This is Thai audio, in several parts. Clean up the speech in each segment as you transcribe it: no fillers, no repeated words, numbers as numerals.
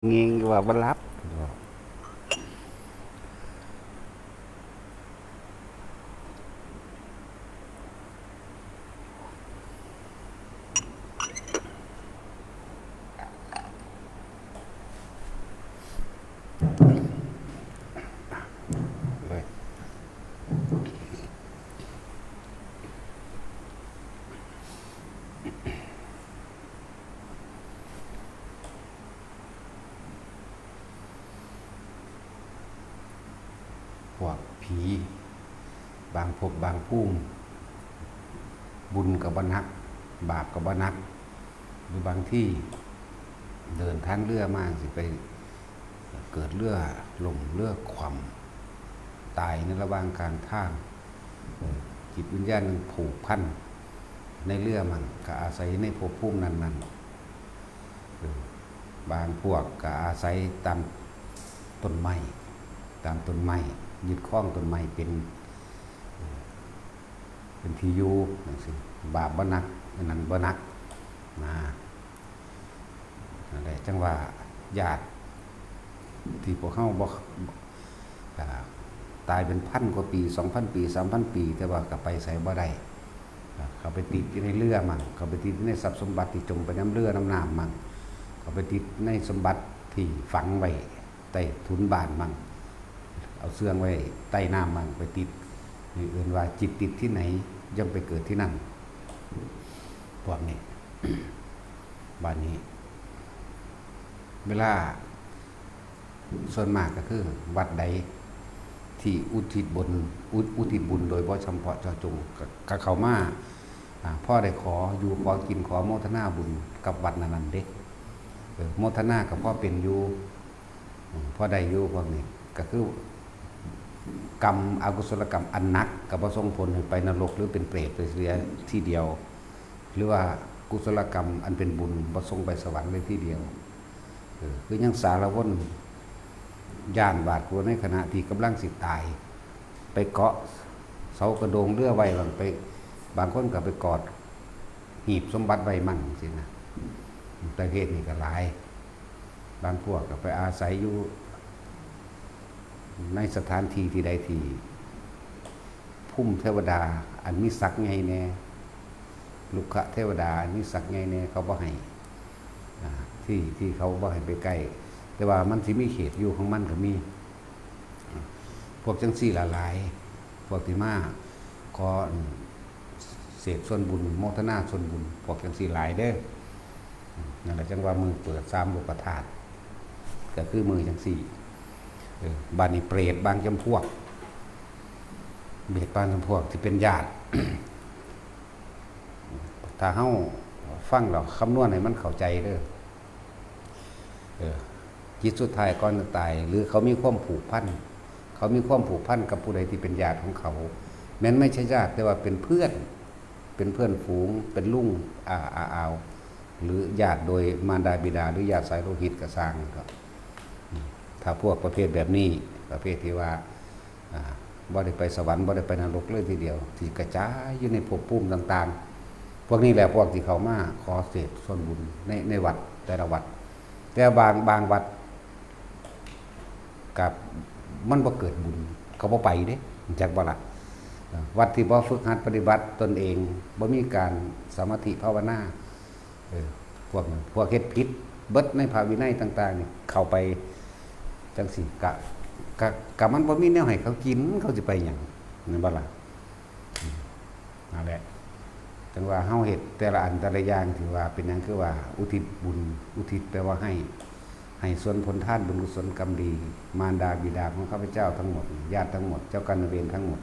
nghiêng và bánh láp rồi. พวกผีบางภพบางภูมิบุญกับบ่นักบาปกับบ่นักหรือบางที่เดินทางเรือมากสิไปเกิดเรือล่มเรือคว่ำตายในระหว่างกลางทางจิตวิญญาณมันผูกพันในเรือมันก็อาศัยในภพภูมินั้นๆบางพวกก็อาศัยตามต้นไม้ยึดคล้องต้นไม้เป็นที่อยู่จังซี่บาปบ่นักอันนั้นบ่นักนะนั่นแหละจังว่าญาติที่พวกเขาบ่ตายเป็นพันกว่าปี 2,000 ปี 3,000 ปีแต่ว่าก็ไปไสบ่ได้เขาไปติดอยู่ในเรือมั่งเขาไปติดในทรัพย์สมบัติที่จมไปน้ำเรือน้ำน้ำมั่งเขาไปติดในสมบัติที่ฝังไว้ใต้ทุนบ้านมั่งเอาเสื่องไว้ใต้น้ำมั่งไปติดนี่เอื่นว่าจิตติดที่ไหนย่อมไปเกิดที่นั่นพวกนี้ บ้านนี้เวลาส่วนมากก็คือวัดใดที่อุทิศบุญโดยบ่เฉพาะเจาะจงก็เข้ามาพ่อได้ขออยู่ขอกินขอโมทนาบุญกับวัดนั้นๆเด้โมทนากับพ่อเป็นอยู่พ่อได้อยู่พวกนี้ก็คือกรรมอกุศลกรรมอันนักกับบ่ส่งผลให้ไปนรกหรือเป็นเปรตไปเสียที่เดียวหรือว่ากุศลกรรมอันเป็นบุญบ่ส่งไปสวรรค์เลยที่เดียวคือยังสารวนย่านบาดกลัวในขณะที่กำลังสิตายไปเกาะเสากระโดงเรือไว้บางคนก็ไปกอดหีบสมบัติไว้มั่งสินะประเภทนี้ก็หลายบางพวกก็ไปอาศัยอยู่ในสถานที่ที่ใดที่พุ่มเทวดาอันมีศักดิ์ไงแน่ลุกะเทวดาอันมีศักดิ์ไงแน่เขาบ่ให้ที่เขาบ่ให้ไปใกล้แต่ว่ามันสิมีเขตอยู่ของมันก็มีพวกจังซี่หลายพวกที่มาขอเสพส่วนบุญโมทนาส่วนบุญพวกจังซี่หลายเด้อนั่นแหละจังว่ามือเปิด3โลกธาตุก็คือมือจังซี่บ้านนี้เปรตบางจำพวกเบียดบางจำพวกที่เป็นญาติ ถ้าเฮาฟังเราคำนวณให้มันเข้าใจเด้อจิตสุดท้ายก่อนจะตายหรือเขามีความผูกพันกับผู้ใดที่เป็นญาติของเขาแม้นไม่ใช่ญาติแต่ว่าเป็นเพื่อนฝูงเป็นลุงอาวหรือญาติโดยมารดาบิดาหรือญาติสายโลหิตกระสร้างครับถ้าพวกประเภทแบบนี้ประเภทที่ว่าบ่ได้ไปสวรรค์บ่ได้ไปนรกเลยทีเดียวที่กระจายอยู่ในภพภูมิต่างๆพวกนี้แหละพวกที่เขามาขอเศษส่วนบุญในวัดแต่ละวัดแต่บางวัดกับมันบ่เกิดบุญเขาบ่ไปเด้จักบ่ล่ะวัดที่บ่ฝึกหัดปฏิบัติตนเองบ่มีการสมาธิภาวนาพวกเฮ็ดผิดเบิดในพระวินัยต่างๆนี่เข้าไปจังสิกะมันบ่มีแนวให้เขากินเขาสิไปหยังนั่นบ่ล่ะนั่นแหละจังว่าเฮาเฮ็ดแต่ละอันแต่ละอย่างที่ว่าเป็นหยังคือว่าอุทิศบุญอุทิศแปลว่าให้ส่วนผลทานบุญกุศลกรรมดีมารดาบิดาของข้าพเจ้าทั้งหมดญาติทั้งหมดเจ้ากรรมนายเวรทั้งหมด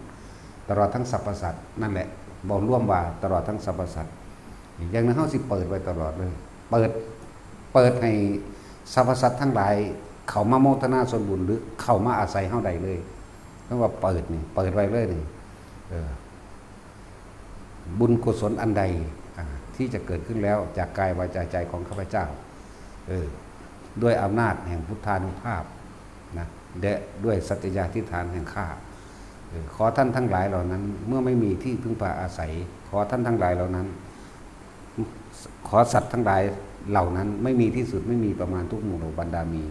ตลอดทั้งสรรพสัตว์นั่นแหละบ่ร่วมว่าตลอดทั้งสรรพสัตว์อย่างนั้นเฮาสิเปิดไว้ตลอดเลยเปิดให้สรรพสัตว์ทั้งหลายเข้ามาโมทนาส่วนบุญหรือเข้ามาอาศัยเฮาได้เลยเพราะว่าเปิดไว้เลยนี่บุญกุศลอันใดที่จะเกิดขึ้นแล้วจากกายวาจาใจของข้าพเจ้าด้วยอำนาจแห่งพุทธานุภาพนะด้วยสัจจญาธิฐานแห่งข้าขอท่านทั้งหลายเหล่านั้นเมื่อไม่มีที่พึ่งพาอาศัยขอท่านทั้งหลายเหล่านั้น ขอสัตว์ทั้งหลายเหล่านั้นไม่มีที่สุดไม่มีประมาณทุกหมู่เหล่าบรรดามี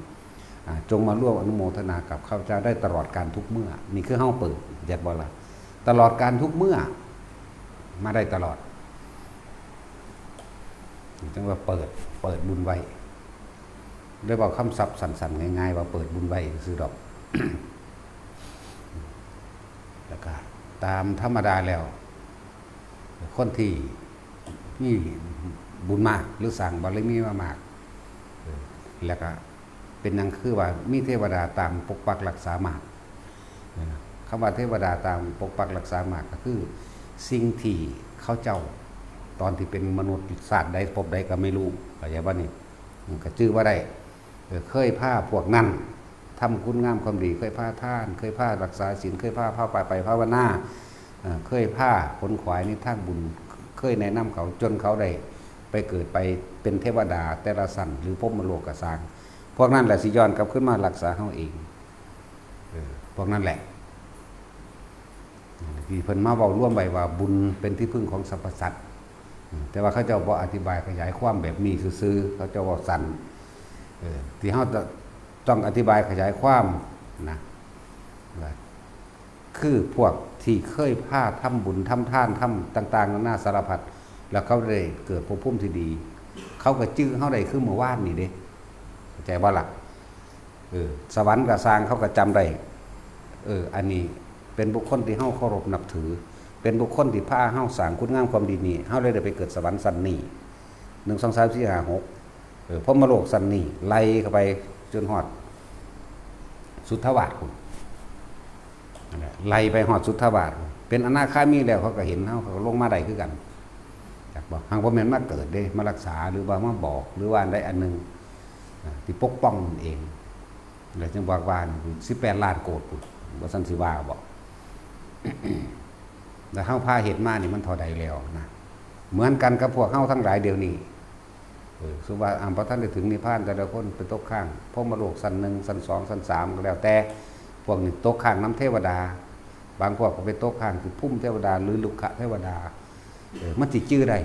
จงมาร่วมอนุโมทนากับข้าพเจ้าได้ตลอดการทุกเมื่อนี่คือเฮาเปิดอยากบอกละตลอดการทุกเมื่อมาได้ตลอดจังว่าเปิดบุญไว้ได้บอกคำศัพท์สั้นๆง่ายๆว่าเปิดบุญไว้ซื้อดอก แล้วก็ตามธรรมดาแล้วคนที่มีบุญมากหรือสั่งบารมีมามากแล้วก็เป็นยังคือว่ามีเทวดาตามปกปักรักษามากคำว่าเทวดาตามปกปักรักษามากก็คือสิ่งที่เขาเจ้าตอนที่เป็นมนุษย์ศาสตร์ใดพบใดก็ไม่รู้เข้าใจว่านี่ก็ชื่อว่าได้เคยผ้าพวกนั้นทำคุณงามความดีเคยผ้าท่านเคยผ้ารักษาศีลเคยผ้าไปภาวนาเคยผ้าขนขวายในทางบุญเคยแนะนำเขาจนเขาได้ไปเกิดไปเป็นเทวดาแต่ละสันหรือพรหมโลกสร้างพวกนั้นแหละสิย้อนกลับขึ้นมารักษาเขาเองพวกนั้นแหละที่เพิ่นมาเว้าร่วมไว้ว่าบุญเป็นที่พึ่งของสรรพสัตว์แต่ว่าเขาเจ้าบ่อธิบายขยายความแบบนี้ซื่อๆเขาเจ้าว่าสั้นที่เฮาต้องอธิบายขยายความนะคือพวกที่เคยพาทำบุญทำทานทำต่างๆนานาสารพัดแล้วเขาได้เกิดภพภูมิที่ดีเขาก็จื้อเขาได้คือเมื่อวานนี่เด้เข้าใจบ่ล่ะสวรรค์กับสร้างเขาก็จำได้อันนี้เป็นบุคคลที่เฮาเคารพนับถือเป็นบุคคลที่พาเฮาสร้างคุณงามความดีนี้เฮาเลยได้ไปเกิดสวรรค์สันนี้1 2 3 4 5 6พรหมโลกสันนี้ไล่เข้าไปจนฮอดสุทธาวาสคุณไล่ไปฮอดสุทธาวาสเป็นอนาคามีแล้วเขาก็เห็นเฮาเขาลงมาได้คือกันจักบ่ทางบ่แม่นมาเกิดเด้มารักษาหรือว่ามาบอกหรือว่าได้อันนึงที่ปกป้องเองแล้วจึงบอกว่า18 ล้านโกฏพุ่นบ่ซั่นสิว่าบ่แต่เฮาพาเฮ็ดมานี่มันเท่าใดแล้วนะเหมือนกันกับพวกเฮาทั้งหลายเดี๋ยวนี้สุว่าพระท่านได้ถึงนิพพานแต่ละคนเป็นตกข้างพรหมโลกสัน1สัน2สัน3ก็แล้วแต่พวกนี้ตกข้างน้ำเทวดาบางพวกก็ไปตกข้างคือพุ่มเทวดาหรือลุกขะเทวดามันสิชื่อได้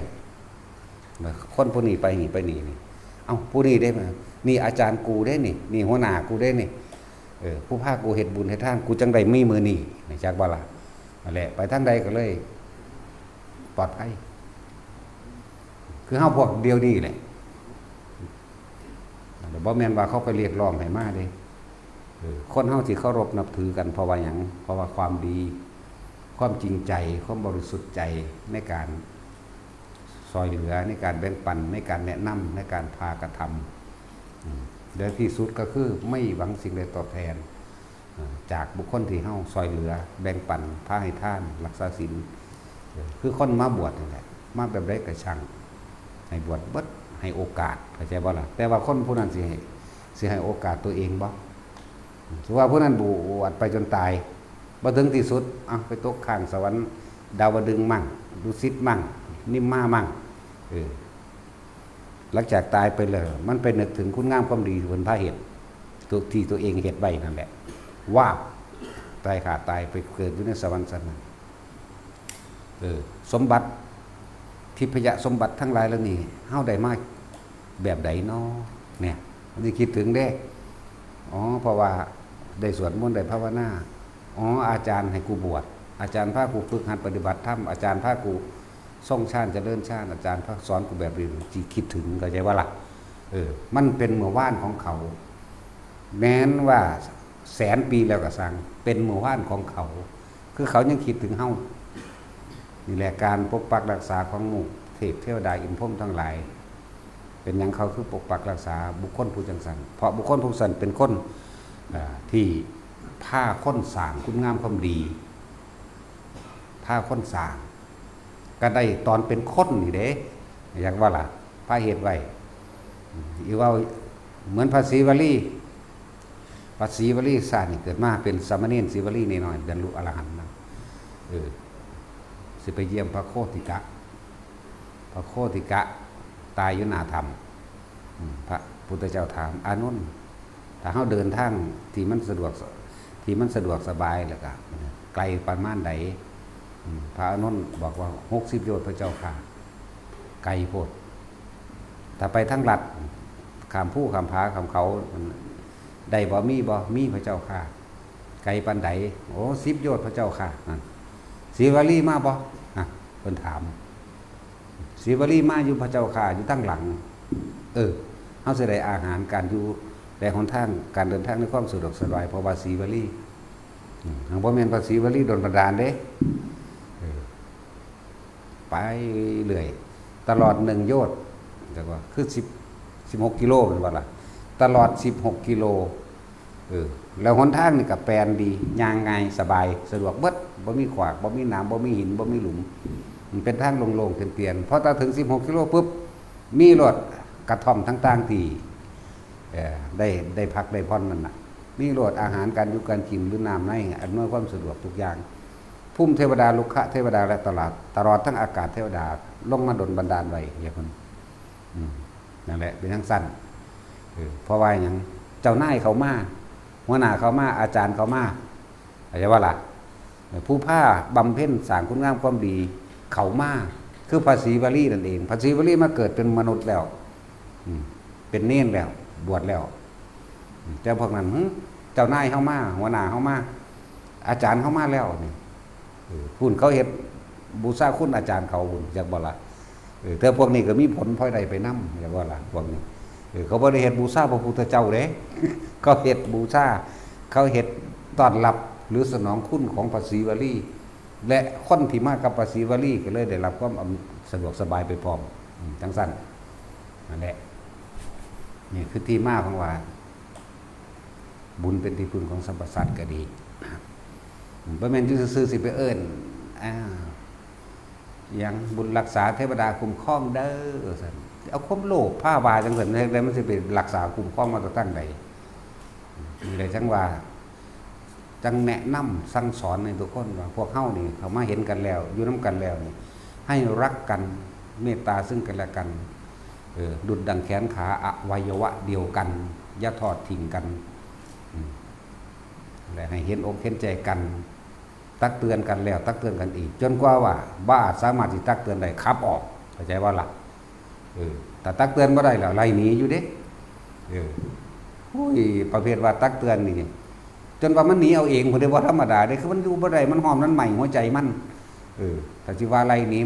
คนผู้นี้ไปนี่เอ้าผู้นี้ได้มานี่อาจารย์กูได้นี่หัวหน้ากูได้นี่ผู้พากูเฮ็ดบุญเฮ็ดทานกูจังได๋มีมือนี่จักบ่ล่ะนั่นแหละไปทางใดก็เลยปลอดภัยคือเฮาพวกเดียวนี่แหละบ่แม่นว่าเขาไปเรียกร้องให้มาเด้คนเฮาที่เคารพนับถือกันเพราะว่าหยังเพราะว่าความดีความจริงใจความบริสุทธิ์ใจในการซอยเหลือในการแบ่งปันในการแนะนำในการพากระทำโดยที่สุดก็คือไม่หวังสิ่งใดตอบแทนจากบุคคลที่เฮาซอยเหลือแบ่งปันพาให้ทานรักษาศีลคือคนมาบวชนี่แหละมาแบบใดก็ช่างให้บวชเบิดให้โอกาสเข้าใจบ่ล่ะแต่ว่าคนผู้นั้นสิให้โอกาสตัวเองบ่สมมุติว่าผู้นั้นบวชไปจนตายบ่ถึงที่สุดไปตกข้างสวรรค์ดาวดึงส์มั่งดุสิตมั่งนิมมามั่งหลังจากตายไปเลยมันไปนึกถึงคุณงามความดีบนพระเหตุที่ตัวเองเฮ็ดไว้นั่นแหละว่าตายขาดตายไปเกิดอยู่ในสวรรค์สันนั้นสมบัติทิพยสมบัติทั้งหลายแล้วนี่เฮาได้มาแบบใดเนาะเนี่ยมันสิคิดถึงเด้เพราะว่าได้สวดมนต์ได้ภาวนาอาจารย์ให้กูบวชอาจารย์พากูฝึกหัดปฏิบัติธรรมอาจารย์พากูส่งชาติเจริญชาติอาจารย์พาสอนกูแบบนี้สิคิดถึงเข้าใจว่าล่ะมันเป็นเมื่อวานของเขาแม้นว่า100,000 ปีแล้วก็สั่งเป็นเมื่อวานของเขาคือเขายังคิดถึงเฮานี่แหละการปกปักรักษาของหมู่เทพเทวดาอินพรหมทั้งหลายเป็นหยังเขาคือปกปักรักษาบุคคลผู้จังสันเพราะบุคคลผู้สันเป็นคนที่ผ้าค้นสร้างคุณงามความดีผ้าค้นสร้างก็ได้ตอนเป็นคนนี่เด้อย่างว่าล่ะผ้าเหตุไว้อีว่าเหมือนภาษีวลีศาสตร์นี่เกิดมาเป็นสามเณรศรีวลีนิดหน่อยบรรลุอรหันต์นะสิไปเยี่ยมพระโคติกะตายอยู่หน้าถ้ำพระพุทธเจ้าถามอานนท์ถ้าเฮาเดินทางที่มันสะดวกสบายแล้วก็ไกลประมาณใดพระอานนท์บอกว่า60 โยชน์พระเจ้าค่ะไกลโพด ถ้าไปทางลัดข้ามผู้ข้ามผาข้ามเขาได้บ่มีพระเจ้าค่ะไกลปานใดโอ้10 โยชน์พระเจ้าค่ะนั่นศรีวลีมาบ่เพิ่นถามศรีวลีมาอยู่พระเจ้าค่ะอยู่ตั้งหลังเฮาสิได้อาหารการอยู่และหนทางการเดินทางในความสะดวกสบายเพราะว่าศรีวลีทางบ่แม่นพระศรีวลีโดนบันดาลเด้ไปเรื่อยตลอด1 โยชน์จักว่าคือ16 กิโลเป็นว่าล่ะตลอด16 กิโลแล้วหนทางนี่ก็แปลนดีย่างง่ายสบายสะดวกเบิดบ่มีขวากบ่มีน้ำบ่มีหินบ่มีหลุมมันเป็นทางโล่งๆเตียนๆพอถึง16 กิโลปุ๊บมีรถกระท่อมต่างๆที่ได้พักได้ผ่อนนั่นน่ะมีรถอาหารการอยู่การกินหรือน้ำในอำนวยความสะดวกทุกอย่างภูมิเทวดาลุกขะเทวดาและตลอดทั้งอากาศเทวดาลงมาดลบันดาลไว้อย่างนั้นนั่นแหละเป็นทั้งสั้นเพราะว่าอย่างเจ้านายเขามาหัวหน้าเขามาอาจารย์เขามาอะไรว่าล่ะผู้ผ้าบำเพ็ญสร้างคุณงามความดีเขามาคือภาษีวลีนั่นเองภาษีวลีมาเกิดเป็นมนุษย์แล้วเป็นเน้นแล้วบวชแล้วแต่พวกนั้นเจ้านายเขามาหัวหน้าเขามาอาจารย์เขามาแล้วนี่คุณเขาเฮ็ดบูชาคุณอาจารย์เขาอยากบ่ล่ะแต่พวกนี้ก็มีผลพลอยใดไปนำอยากบ่ล่ะพวกนี้เขาบ่ได้เฮ็ดบูชาพระพุทธเจ้าเด้เขาเฮ็ดบูชาเขาเฮ็ดต้อนรับหรือสนองคุณของพระศรีวลีและคนที่มากับพระศรีวลีก็เลยได้รับความสะดวกสบายไปพร้อมจังซั่นนั่นแหละนี่คือที่มาของว่าบุญเป็นที่พึ่งของสรรพสัตว์ก็ดีบ่แม่นอยู่ซื่อๆสิไปเอิ้นยังบุญรักษาเทวดาคุ้มครองเด้อซั่นเอาความโลภผ้าบาจังซั่นแล้วมันสิไปรักษาคุ้มครองมาตั้งใดนี่เลยจังว่าจังแนะนำสั่งสอนในทุกคนว่าพวกเฮานี่เขามาเห็นกันแล้วอยู่นำกันแล้วนี่ให้รักกันเมตตาซึ่งกันและกันดุจดังแขนขาอวัยวะเดียวกันอย่าทอดทิ้งกันและให้เห็นอกเห็นใจกันตักเตือนกันแล้วตักเตือนกันอีกจนกว่าบ้าสามารถที่ตักเตือนได้ขับออกเข้าใจว่าล่ะแต่ตักเตือนบ่ได้แล้วไล่หนีอยู่เด้ประเภทว่าตักเตือนนี่จนว่ามันหนีเอาเองพุ่นได้บ่ธรรมดาเด้คือมันอยู่บ่ได้มันหอมนั้นใหม่หัวใจมันถ้าสิว่าไล่หนี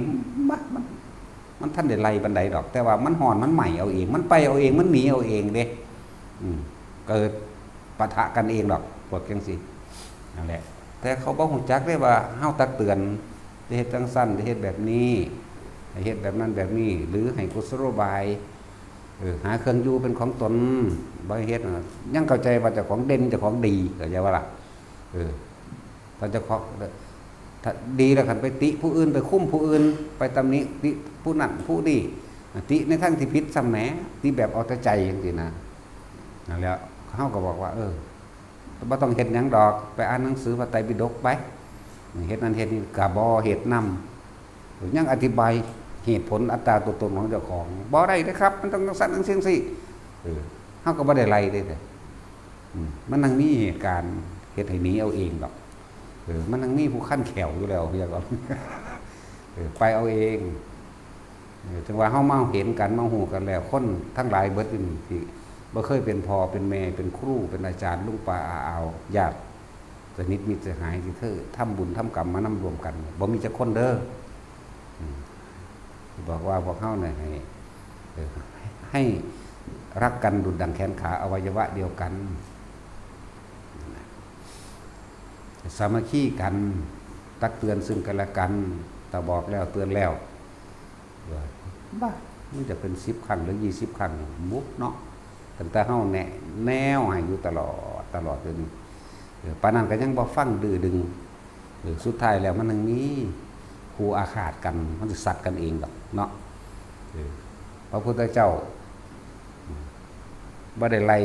มันท่านได้ไล่ปานใดดอกแต่ว่ามันหอนมันใหม่เอาเองมันไปเอาเองมันหนีเอาเองเด้เกิดปะทะกันเองดอกพวกจังซี่นั่นแหละแต่เขาบ่ฮู้จักได้ว่าเฮาตักเตือนได้เฮ็ดจังซั่นได้เฮ็ดแบบนี้ให้เฮ็ดแบบนั้นแบบนี้หรือให้กุศโลบายหาเครื่องอยู่เป็นของตนบ่ให้เฮ็ดยังเข้าใจว่าเจ้าของเด่นเจ้าของดีเข้าใจว่าล่ะถ้าเจ้าของถ้าดีแล้วคันไปติผู้อื่นไปคุ้มผู้อื่นไปตำหนิติผู้นั้นผู้นี้ติในทางที่ผิดซ้ำแหมติแบบเอาแต่ใจจังซี่นะนั่นแหละเฮาก็บอกว่าบ่ต้องเฮ็ดหยังดอกไปอ่านหนังสือพระไตรปิฎกไปเฮ็ดนั้นเฮ็ดนี่ก็บ่เฮ็ดนำยังอธิบายเหตุผลอัตตาตัวตนของเจ้าของบ่ได้เด้อครับมันต้องสั่นจังซี่เฮาก็บ่ได้ไล่เด้มันนั่งมีเหตุการณ์เฮ็ดให้หนีเอาเองดอกมันนั่งมีผู้คั่นแขวอยู่แล้วอย่างก่อนไปเอาเองจังว่าเฮามาเห็นกันมาฮู้กันแล้วคนทั้งหลายเบิดนี่ที่บ่เคยเป็นพ่อเป็นแม่เป็นครูเป็นอาจารย์ลุงป้าอาเอาญาติสนิทมิตรสหายที่เธอทำบุญทำกรรมมานำรวมกันบ่มีจักคนเด้อบอกว่าพวกเฮาเนี่ยให้รักกันดุจดังแขนขาอวัยวะเดียวกันสามัคคีกันตักเตือนซึ่งกันและกันแต่บอกแล้วเตือนแล้วบ้ามันจะเป็น10 ครั้งหรือ20 ครั้งมุกเนาะตั้งแต่เฮาแนวให้อยู่ตลอดเลยนี่ปานนั้นก็ยังบ่ฟังดื้อดึงสุดท้ายแล้วมันนึงมีครูอาฆาตกันมันสิสัตว์กันเองดอกเนาะพระพุทธเจ้าบ่ได้ไล่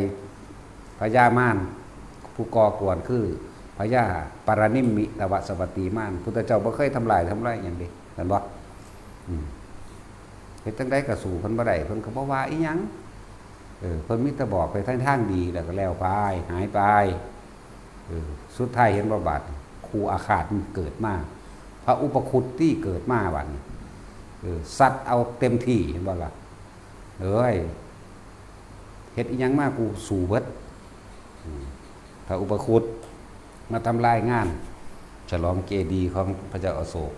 พญามารผู้ก่อกวนคือพญาปารณิมมิตวสวัตตีมารพุทธเจ้าบ่เคยทำลายหยังเด้เห็นบ่เฮ็ดจังได๋ก็สู้เพิ่นบ่ได้เพิ่นก็บ่ว่าอีหยังเพิ่นมีแต่บอกไปทางดีแล้วก็แล้วไปหายไปสุดท้ายเห็นบ่บาดครูอาฆาตมันเกิดมาพระอุปคุตที่เกิดมาบัดนี้สัตว์เอาเต็มที่เห็นบ่ล่ะ เอ้ยเฮ็ดอีหยังมากกูสู่เบิดถ้าอุปคุตมาทำลายงานฉลองเจดีย์ของพระเจ้าอโศก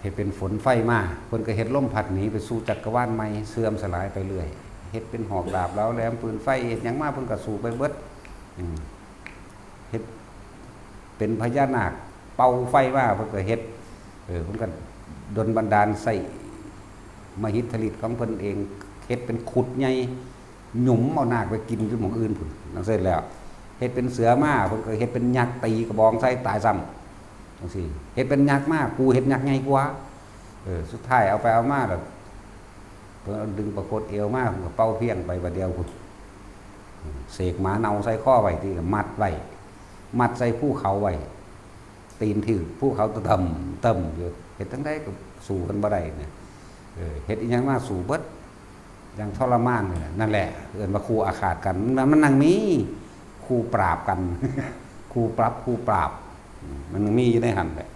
เฮ็ดเป็นฝนไฟมาเพิ่นก็เฮ็ดลมพัดหนีไปสู่จักรวาลใหม่เสื่อมสลายไปเรื่อยเฮ็ดเป็นหอกดาบแล้วแหลมปืนไฟเฮ็ดหยังมาเพิ่นก็สู่ไปเบิดเฮ็ดเป็นพญานาคเป่าไฟมาเพิ่นก็เฮ็ดเพิ่นก็ดลบันดาลใส่มหิทธิฤทธิ์ของเพิ่นเองเฮ็ดเป็นขุดใหญ่หยุมเอานาคไปกินอยู่หม้องอื่นพุ่นนั่นเสร็จแล้วเฮ็ดเป็นเสือมาเพิ่นก็เฮ็ดเป็นยักษ์ตีกระบองใส่ตายซ้ำจังซี่เฮ็ดเป็นยักษ์มากูเฮ็ดยักษ์ใหญ่กว่าสุดท้ายเอาไปเอามาแล้วเพิ่นดึงประคตเอวมาเพิ่นก็เป่าเพียงไปบัดเดียวพุ่นเสกหมาเน่าใส่ข้อไว้ที่ก็มัดไว้มัดใส่ภูเขาไว้ตีนที่ภูเขาต่ำอยู่เฮ็ดทั้งใดก็สู้กันบ่ได้เนี่ยเฮ็ดอีหยังมาสู้เบิดอย่างทรมานนี่นั่นแหละเอิ้นว่าครูอาฆาตกันมันนั่งมีครูปราบกัน ครูปรับครูปราบมันมีอยู่ในหันแหละ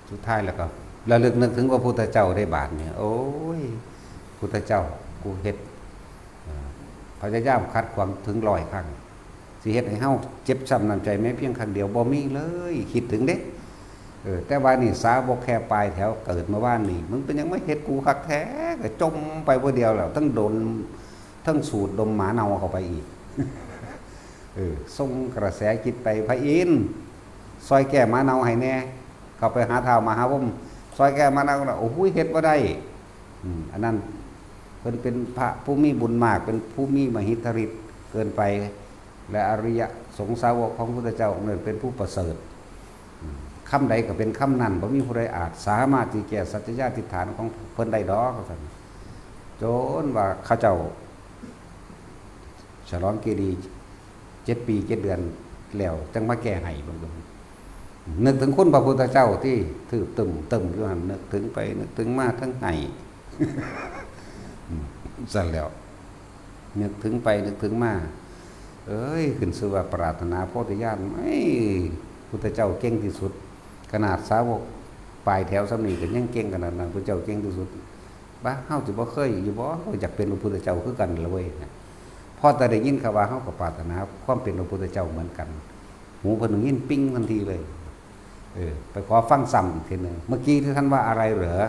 สุดท้ายแล้วก็ระลึกนึกถึงพระพุทธเจ้าได้บาทเนี่ยโอ้ยพุทธเจ้ากูเฮ็ดพยายามคัดความถึง100 ครั้งสิเฮ็ดให้เฮาเจ็บช้ำน้ำใจแม้เพียงครั้งเดียวบ่มีเลยคิดถึงเด้แต่ว่านี่สาวกแค่ปลายแถวเกิดมาว่านนี่มึงเป็นยังไม่เฮ็ดกูคักแท้ก็จมไปบ่เดียวแล้วทั้งโดนทั้งสูดดมหมาเน่าเข้าไปอีกส่งกระแสจิตไปพระอินทร์ซอยแก้หมาเน่าให้แน่เข้าไปหาเท้ามหาผมซอยแก้หมาเน่าโอ้โหเฮ็ดบ่ได้อันนั้นเพิ่นเป็นพระผู้มีบุญมากเป็นผู้มีมหิทธิฤทธิ์เกินไปและอริยสงฆ์สาวกของพระพุทธเจ้าเนี่ยเป็นผู้ประเสริฐคำใดก็เป็นคำนั้นบ่มีผู้ใดอาจสามารถที่แก้สัจจญาติฐานของเพิ่นได้ดอกว่าซั่นจนว่าเขาเจ้าฉลองเจดีย์7 ปี 7 เดือนแล้วจังมาแก้ให้เบิ่งนึกถึงคุณพระพุทธเจ้าที่ถือตึมอยู่หั่นนึกถึงไปนึกถึงมาทั้งให้ สั่นแล้วนึกถึงไปนึกถึงมาเอ้ยขึ้นชื่อว่าปรารถนาโพธิญาณพุทธเจ้าเก่งที่สุดขนาดสาวกปลายแถวสำนีก็ยังเก่งขนาดนั้นพระเจ้าเก่งที่สุดบ้าเฮาสิบ่เคยอยู่บ่อยากเป็นพระพุทธเจ้าคือกันละเว้ยพอแต่ได้ยินคำว่าเฮาก็ปรารถนาความเป็นพระพุทธเจ้าเหมือนกันหูเพิ่นได้ยินปิ้งทันทีเลยไปขอฟังซ้ำอีกทีนึงเมื่อกี้ที่ท่านว่าอะไรเหรอ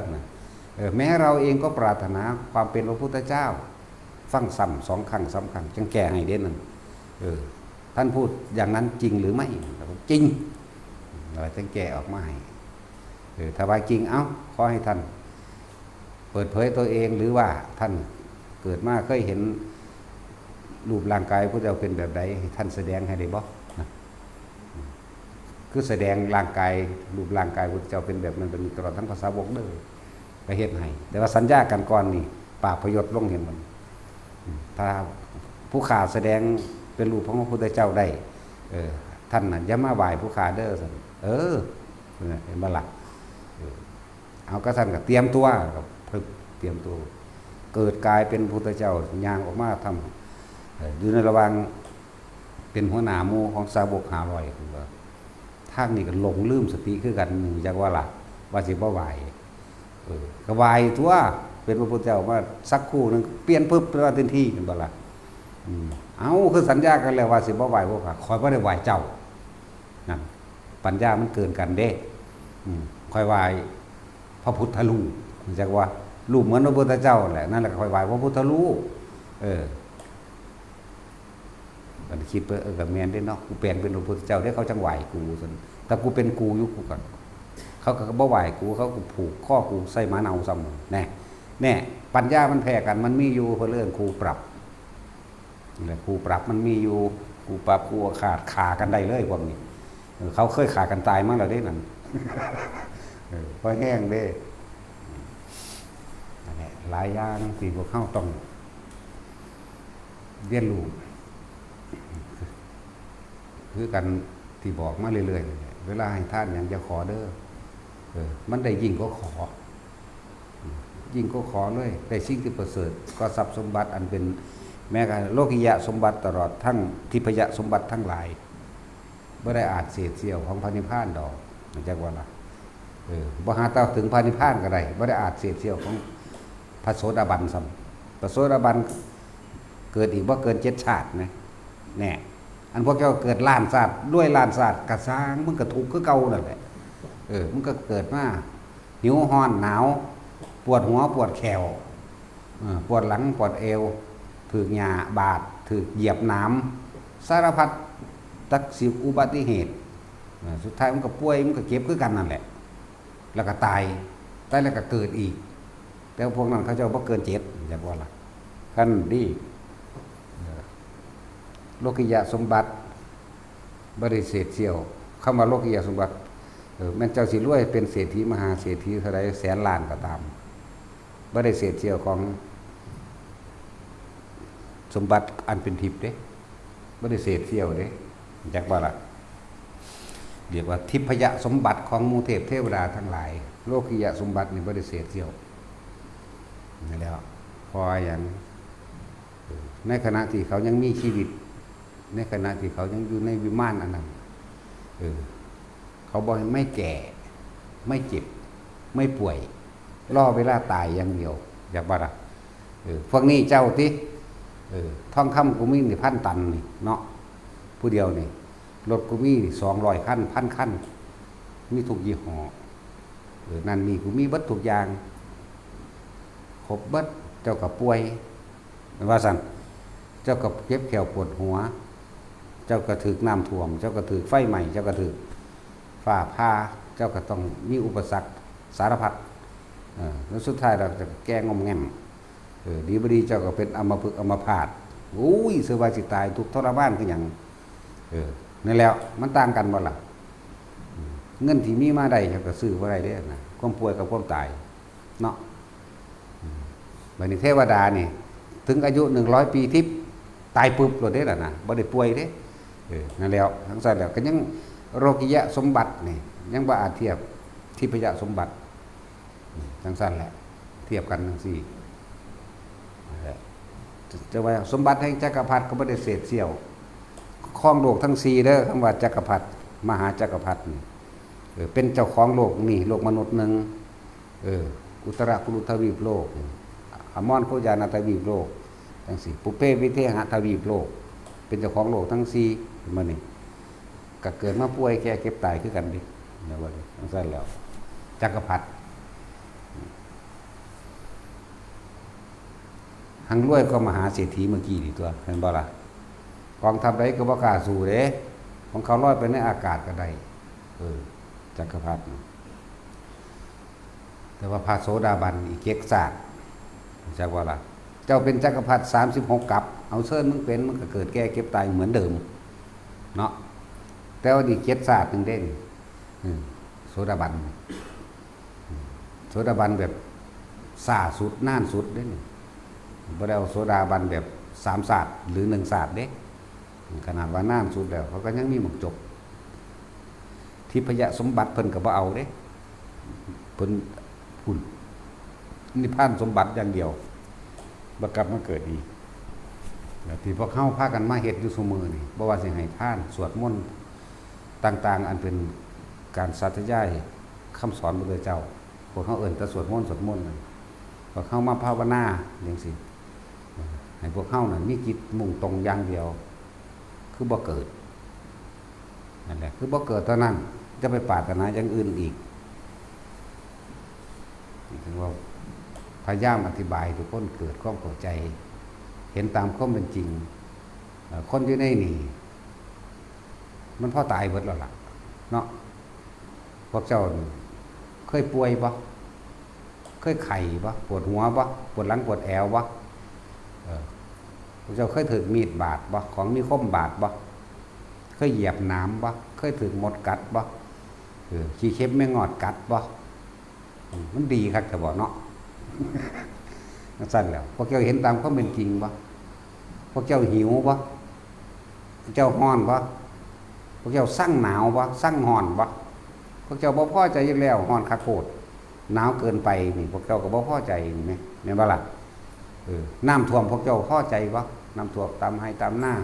แม้เราเองก็ปรารถนาความเป็นพระพุทธเจ้าฟังซ้ำ2 ครั้ง3 ครั้งจังแก้ให้เด่นนั่นท่านพูดอย่างนั้นจริงหรือไม่จริงเราต้องแก้ออกมาให้ถ้าว่าจริงเอ้าขอให้ท่านเปิดเผยตัวเองหรือว่าท่านเกิดมาเคยเห็นรูปร่างกายพระเจ้าเป็นแบบใดให้ท่านแสดงให้ได้บ่คือแสดงร่างกายรูปร่างกายพระเจ้าเป็นแบบนั้นเป็นตลอดทั้งภาษาวกเด้อไปเฮ็ดให้แต่ว่าสัญญากันก่อนนี่ปราบพยศลงเห็นมันถ้าผู้ข่าแสดงเป็นรูปของพระพุทธเจ้าได้ท่านน่ะอย่ามาไหว้ผู้ข่าเด้อซั่นเห็นบ่ล่ะเอาก็ท่านก็เตรียมตัวกับเตรียมตัวเกิดกายเป็นพุทธเจ้าย่างออกมาทำอยู่ในระหว่างเป็นหัวหน้าหมู่ของสาวก500คือว่าทางนี้ก็หลงลืมสติคือกันจักว่าล่ะว่าสิบ่ไหว้ก็ไหว้ทั่วเป็นพระพุทธเจ้ามาสักครู่นึงเปลี่ยนปึ๊บตัวทันทีเห็นบ่ล่ะเอาคือสัญญากันแล้วว่าสิบ่ไหว้พวกข้าคอยบ่ได้ไหว้เจ้านั่นปัญญามันเกินกันเด้คอยไหว้พระพุทธรูปจักว่ารูปเหมือนพระพุทธเจ้าแหละนั่นแหละคอยไหว้พระพุทธรูปมันคิดไปกับแม่นได้เนาะกูแปลงเป็นพระพุทธเจ้าได้เขาจังไหว้กูซั่นแต่กูเป็นกูอยู่กูก็เขาก็บ่ไหว้กูเขาก็ผูกข้อกูใส่หมาเน่าซ้ำแน่ปัญญามันแพ้กันมันมีอยู่เพิ่นเรื่องครูปรับนี่แหละครูปรับมันมีอยู่ครูปรับครูขากันได้เลยพวกนี้เขาเคยขากันตายมาแล้วเด้นั่นพอแห้งเด้นั่นแหละหลายอย่างที่พวกเขาต้องเรียนรู้คือกันที่บอกมาเรื่อยๆเวลาให้ท่านอย่างจะขอเด้อมันได้ยิ่งก็ขอเลยได้สิ่งที่ประเสริฐก็ทรัพย์สมบัติอันเป็นแม้กระทั่งโลกิยะสมบัติตลอดทั้งทิพยสมบัติทั้งหลายไม่ได้อาจเศษเสี้ยวของพระนิพพานดอกจักว่าล่ะ บ่หาเต้าถึงพระนิพพานก็ได้บ่ได้อาจเศษเสี้ยวของพระโสดาบันซ้ำพระโสดาบันเกิดอีกบ่เกิน7ชาตินะแน่อันพวกเจ้าเกิดล้านชาติด้วยล้านชาติกระสร้างมึงก็ทุกข์คือเก่านั่นแหละมึงก็เกิดมาหิวร้อนหนาวปวดหัวปวดแขวปวดหลังปวดเอวถูกหญ้าบาดถูกเหยียบน้ำสารพัดตักสิบอุบัติเหตุสุดท้ายมันก็ป่วยมันก็เจ็บคือกันนั่นแหละแล้วก็ตายแล้วก็เกิดอีกแต่พวกนั้นเขาเจ้าบ่เกิน7อย่างว่าล่ะขั้นดีโลกิยะสมบัติบ่ได้เศษเสี้ยวคำว่าโลกิยะสมบัติแม่นเจ้าสิรวยเป็นเศรษฐีมหาเศรษฐีเท่าใดแสนล้านก็ตามบ่ได้เศษเสี้ยวของสมบัติอันเป็นทิพย์เด้บ่ได้เศษเสี้ยวเด้จักว่าล่ะเรียกว่าทิพยสมบัติของหมู่เทพเทวดาทั้งหลายโลกิยะสมบัตินี่บ่ได้เศษเสี้ยวนั่นแล้วพออย่างในขณะที่เขายังมีชีวิตในขณะที่เขายังอยู่ในวิมานอันนั้นเขาบอกไม่แก่ไม่เจ็บไม่ป่วยรอเวลาตายอย่างเดียวอยากบ่ล่ะพวกนี้เจ้าติทองคำกูมีนี่1,000 ตันนี่เนาะผู้เดียวนี่รถกูมี200 คัน1,000 คันมีทุกยี่ห้อนั่นนี่กูมีเบิดทุกอย่างครบเบิดเจ้าก็ป่วยว่าซั่นเจ้าก็เจ็บแขวปวดหัวเจ้าก็ถึกน้ำท่วมเจ้าก็ถึกไฟไหม้เจ้าก็ถึกฟ้าผ่าเจ้าก็ต้องมีอุปสรรคสารพัดแล้วสุดท้ายเราจะแก้งอมแงมดีบ่ดีเจ้าก็เป็นอัมพฤกษ์อัมพาตอุ้ยเสือว่าสิตายทุกทรมานคือหยังนั่นแล้วมันต่างกันบ่ล่ะเงินที่มีมาได้เจ้าก็ซื้อบ่ได้เด้นะความป่วยกับความตายเนาะบัดนี้เทวดานี่ถึงอายุ100 ปีทิพย์ตายปุ๊บโลดเด้ล่ะนะบ่ได้ป่วยเด้นั่นแล้วทั้งนั้นแล้วก็ยังโลกิยะสมบัตินี่ยังบ่อาจเทียบทิพยสมบัติทั้งนั้นแหละเทียบกันจังซี่จะว่าสมบัติแห่งจักรพรรดิก็บ่ได้เศษเสี้ยวครองโลกทั้ง4เด้อคำว่าจักรพรรดิมหาจักรพรรดินี่เป็นเจ้าของโลกนี่โลกมนุษย์นึงอุตรกุรุทวีปโลกอมรโคจานาทวีปโลกทั้ง4ปุเพวิเทหทวีปโลกเป็นเจ้าของโลกทั้ง4มื้อนี้ก็เกิดมาป่วยแก่เก็บตายคือกันดิแล้วว่าจังซั่นแล้วจักรพรรดิหังรวยก็มหาเศรษฐีเมื่อกี้นี่ตัวเห็นบ่ล่ะกองทัพใดก็บ่กล้าสู้เด้ของเขาลอยไปในอากาศก็ได้จักรพรรดิแต่ว่าพระโสดาบันอีกเก็กศาสตร์จักว่าล่ะเจ้าเป็นจักรพรรดิ36 กับเอาเชิญมึงเป็นมึงก็เกิดแก่เก็บตายเหมือนเดิมเนาะแต่ว่าอีกเก็กศาสตร์นึงเด้โสดาบันโสดาบันแบบซ่าสุดน่านสุดเด้นี่บ่ได้เอาโสดาบันแบบ3 ศาสตร์หรือ1 ศาสตร์เด้ขนาดว่าน่านสุดแล้วเขาก็ยังมีหมกจบทิพยสมบัติเพิ่นก็บ่เอาเด้เพิ่นพุ่นนิพพานสมบัติอย่างเดียวบ่กลับมาเกิดอีกแล้วที่พวกเฮาพากันมาเฮ็ดอยู่ซุมื้อนี่บ่ว่าสิให้ทานสวดมนต์ต่างๆอันเป็นการสาธยายคำสอนพระพุทธเจ้าพวกเฮาเอิ้นแต่สวดมนต์พวกเฮามาภาวนาจังซี่ให้พวกเฮานั่นมีจิตมุ่งตรงอย่างเดียวคือบ่เกิดนั่นแหละคือบ่เกิดเท่านั้นจะไปปรารถนาอย่างอื่นอีกถึงว่าพยายามอธิบายทุกคนเกิดความเข้าใจเห็นตามความเป็นจริงคนอยู่ในนี่มันพอตายเบิดแล้วล่ะเนาะพวกเจ้าเคยป่วยบ่เคยไข้บ่ปวดหัวบ่ปวดหลังปวดแอวบ่พวกเจ้าเคยถูกมีดบาดบ่ของมีคมบาดบ่เคยเหยียบน้ำบ่เคยถูกมดกัดบ่ขี้เข็บแม่งอดกัดบ่มันดีคักแต่บ่เนาะนั่นสั่นแล้วพวกเจ้าเห็นตามความเป็นจริงบ่พวกเจ้าหิวบ่พวกเจ้าร้อนบ่พวกเจ้าสั่งหนาวบ่สั่งร้อนบ่พวกเจ้าบ่พอใจอยู่แล้วร้อนคักโพดหนาวเกินไปนี่พวกเจ้าก็บ่พอใจนี่แม่แม่นบ่ล่ะน้ำท่วมพวกเจ้าพอใจบ่น้ำท่วมตามให้ตามหน้า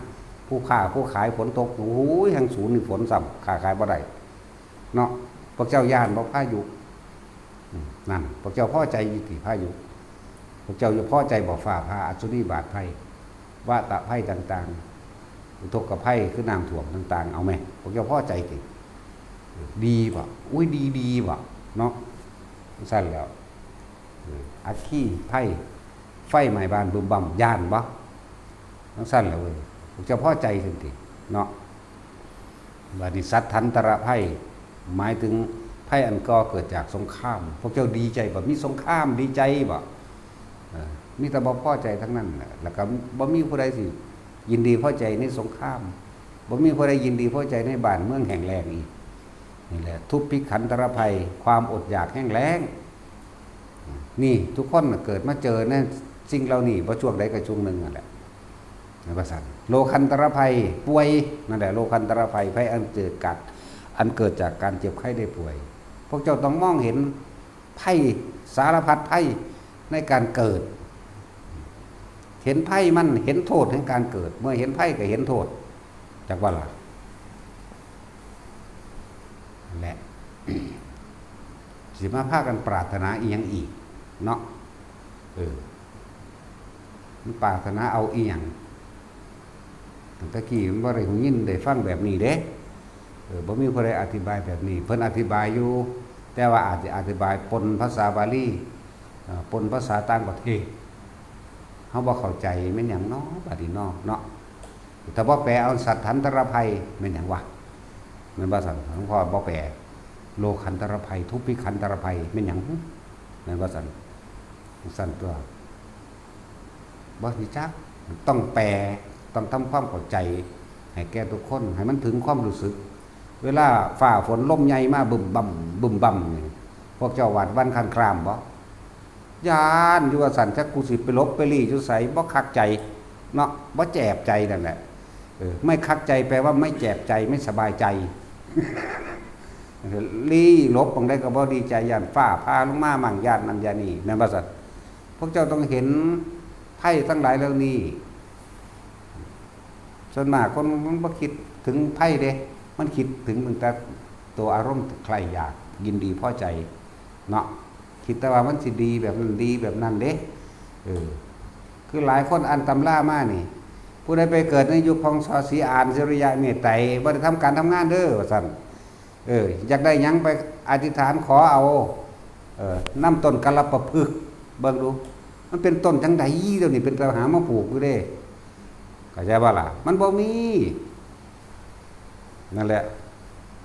ผู้ค้าผู้ขายฝนตกโอ้ยแห่งศูนย์นี่ฝนซ้ำค้าขายบ่ได้เนาะพวกเจ้าย่านบ่พายุ นั่นพวกเจ้าพอใจอยู่ที่พายุพวกเจ้าอยู่พอใจบ่ฟ้าผ่าอัศนีบาดภัยวาตะภัยต่างๆอุทกภัยคือน้ำท่วมต่างๆเอาไหมพวกเจ้าพอใจติดีบ่อุ้ยดีบ่เนาะสั้นแล้วอัคคีภัยไฟไหม้บ้านบึมบั่มย่านบ่ทั้งสั้นแล้วเว้ยพวกเจ้าพอใจสิติเนาะบัดนี้สัทธันตระภัยหมายถึงภัยอันก่อเกิดจากสงครามพวกเจ้าดีใจบ่มีสงครามดีใจบ่มีแต่บ่พอใจทั้งนั้นแล้วก็บ่มีผู้ใดสิยินดีพอใจในสงครามบ่มีผู้ใดยินดีพอใจในบ้านเมืองแห้งแล้งอีกนี่แหละทุพพิขันธรภัยความอดอยากแห้งแล้งนี่ทุกคนเกิดมาเจอเนี่ยสิ่งเหล่านี้บ่ช่วงใดก็ช่วงหนึ่งนั่นแหละในภาษาโลคันตรภัยป่วยนั่นแหละโลคันตรภัยภัยอันเกิดจากการเจ็บไข้ได้ป่วยพวกเจ้าต้องมองเห็นภัยสารพัดภัยในการเกิดเห็นภัยมันเห็นโทษแห่งการเกิดเมื่อเห็นภัยก็เห็นโทษจากว่าล่ะและ สิมาพากันปรารถนาอีหยังอีกเนาะมันปรารถนาเอาอีหยังตะกี้มันบ่ได้หูยินได้ฟังแบบนี้เด้บ่มีผู้ใดอธิบายแบบนี้เพิ่นอธิบายอยู่แต่ว่าอาจจะอธิบายปนภาษาบาลีปนภาษาต่างประเทศเฮาบ่เข้าใจแม่นหยังเนาะบัดนี้เนาะถ้าบ่แปลเอาสัทธันตรภัยแม่นหยังวะแม่นบ่ซั่นหลวงพ่อบ่แปลโลคันตรภัยทุพพิขันตรภัยแม่นหยังแม่นบ่ซั่นสั่นตัวบ่สิจักต้องแปลต้องทำความเข้าใจให้แก่ทุกคนให้มันถึงความรู้สึกเวลาฝ่าฝนลมใหญ่มาบึมบั่มนี่พวกเจ้าหวาดวันคันครามบ่ยานอยู่ว่าสั่นจักกูสิไปลบไปลี่อยู่ไสบ่คักใจเนาะบ่แจบใจนั่นแหละไม่คักใจแปลว่าไม่แจบใจไม่สบายใจลี่ลบบางได้ก็บ่ดีใจย่านฟ้าพาลงมามั่งย่านนั่นย่านนี่แม่นบ่ซั่นพวกเจ้าต้องเห็นไพ่ทั้งหลายเหล่านี้ส่วนมากคนมันบ่คิดถึงไพ่เด้มันคิดถึงแต่ตัวอารมณ์ใครอยากยินดีพอใจเนาะคิดแต่ว่ามันสิดีแบบนั้นดีแบบนั้นเด้คือหลายคนอ่านตำรามานี่ผู้ใดไปเกิดในยุคของสศรีอานสิริยะเมตไตรบ่ได้ทำการทำงานเด้อว่าซั่นอยากได้หยังไปอธิษฐานขอเอาน้ำต้นกะละปะพึกเบิ่งดูมันเป็นต้นจังได๋เดี๋ยวนี้เป็นไปหามาปลูกอยู่เด้เข้าใจบ่ล่ะมันบ่มีนั่นแหละ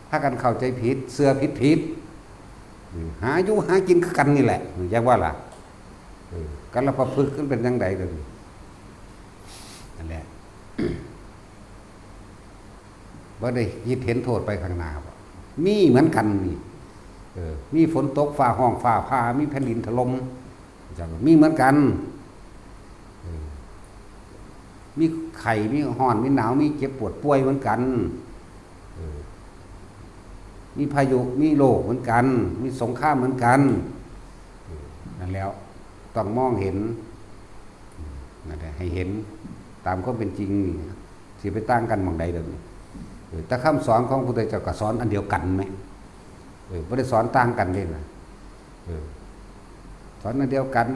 ถ้ากันเข้าใจผิดเสื้อผิดหาอยู่หากินคือกันนี่แหละอยากว่าล่ะกันละประพฤกษ์เป็นจังได๋เด้อนั่นแหละ บ่ได้คิดเห็นโทษไปข้างหน้าบ่มีเหมือนกันนี่มีฝนตกฟ้าห้องฟ้าผ่ามีแผ่นดินถล่มจังมีเหมือนกันมีไข้มีร้อนมีหนาวมีเจ็บปวดป่วยเหมือนกันมีพายุมีโรคเหมือนกันมีสงครามเหมือนกันนั่นแล้วต้องมองเห็นนั่นแหละให้เห็นตามความเป็นจริงสิไปตั้งกันหม่องใดเด้อแต่คำสอนของพระพุทธเจ้าก็สอนอันเดียวกันไหมบ่ได้สอนต่างกันเด้นะสอนอันเดียวกัน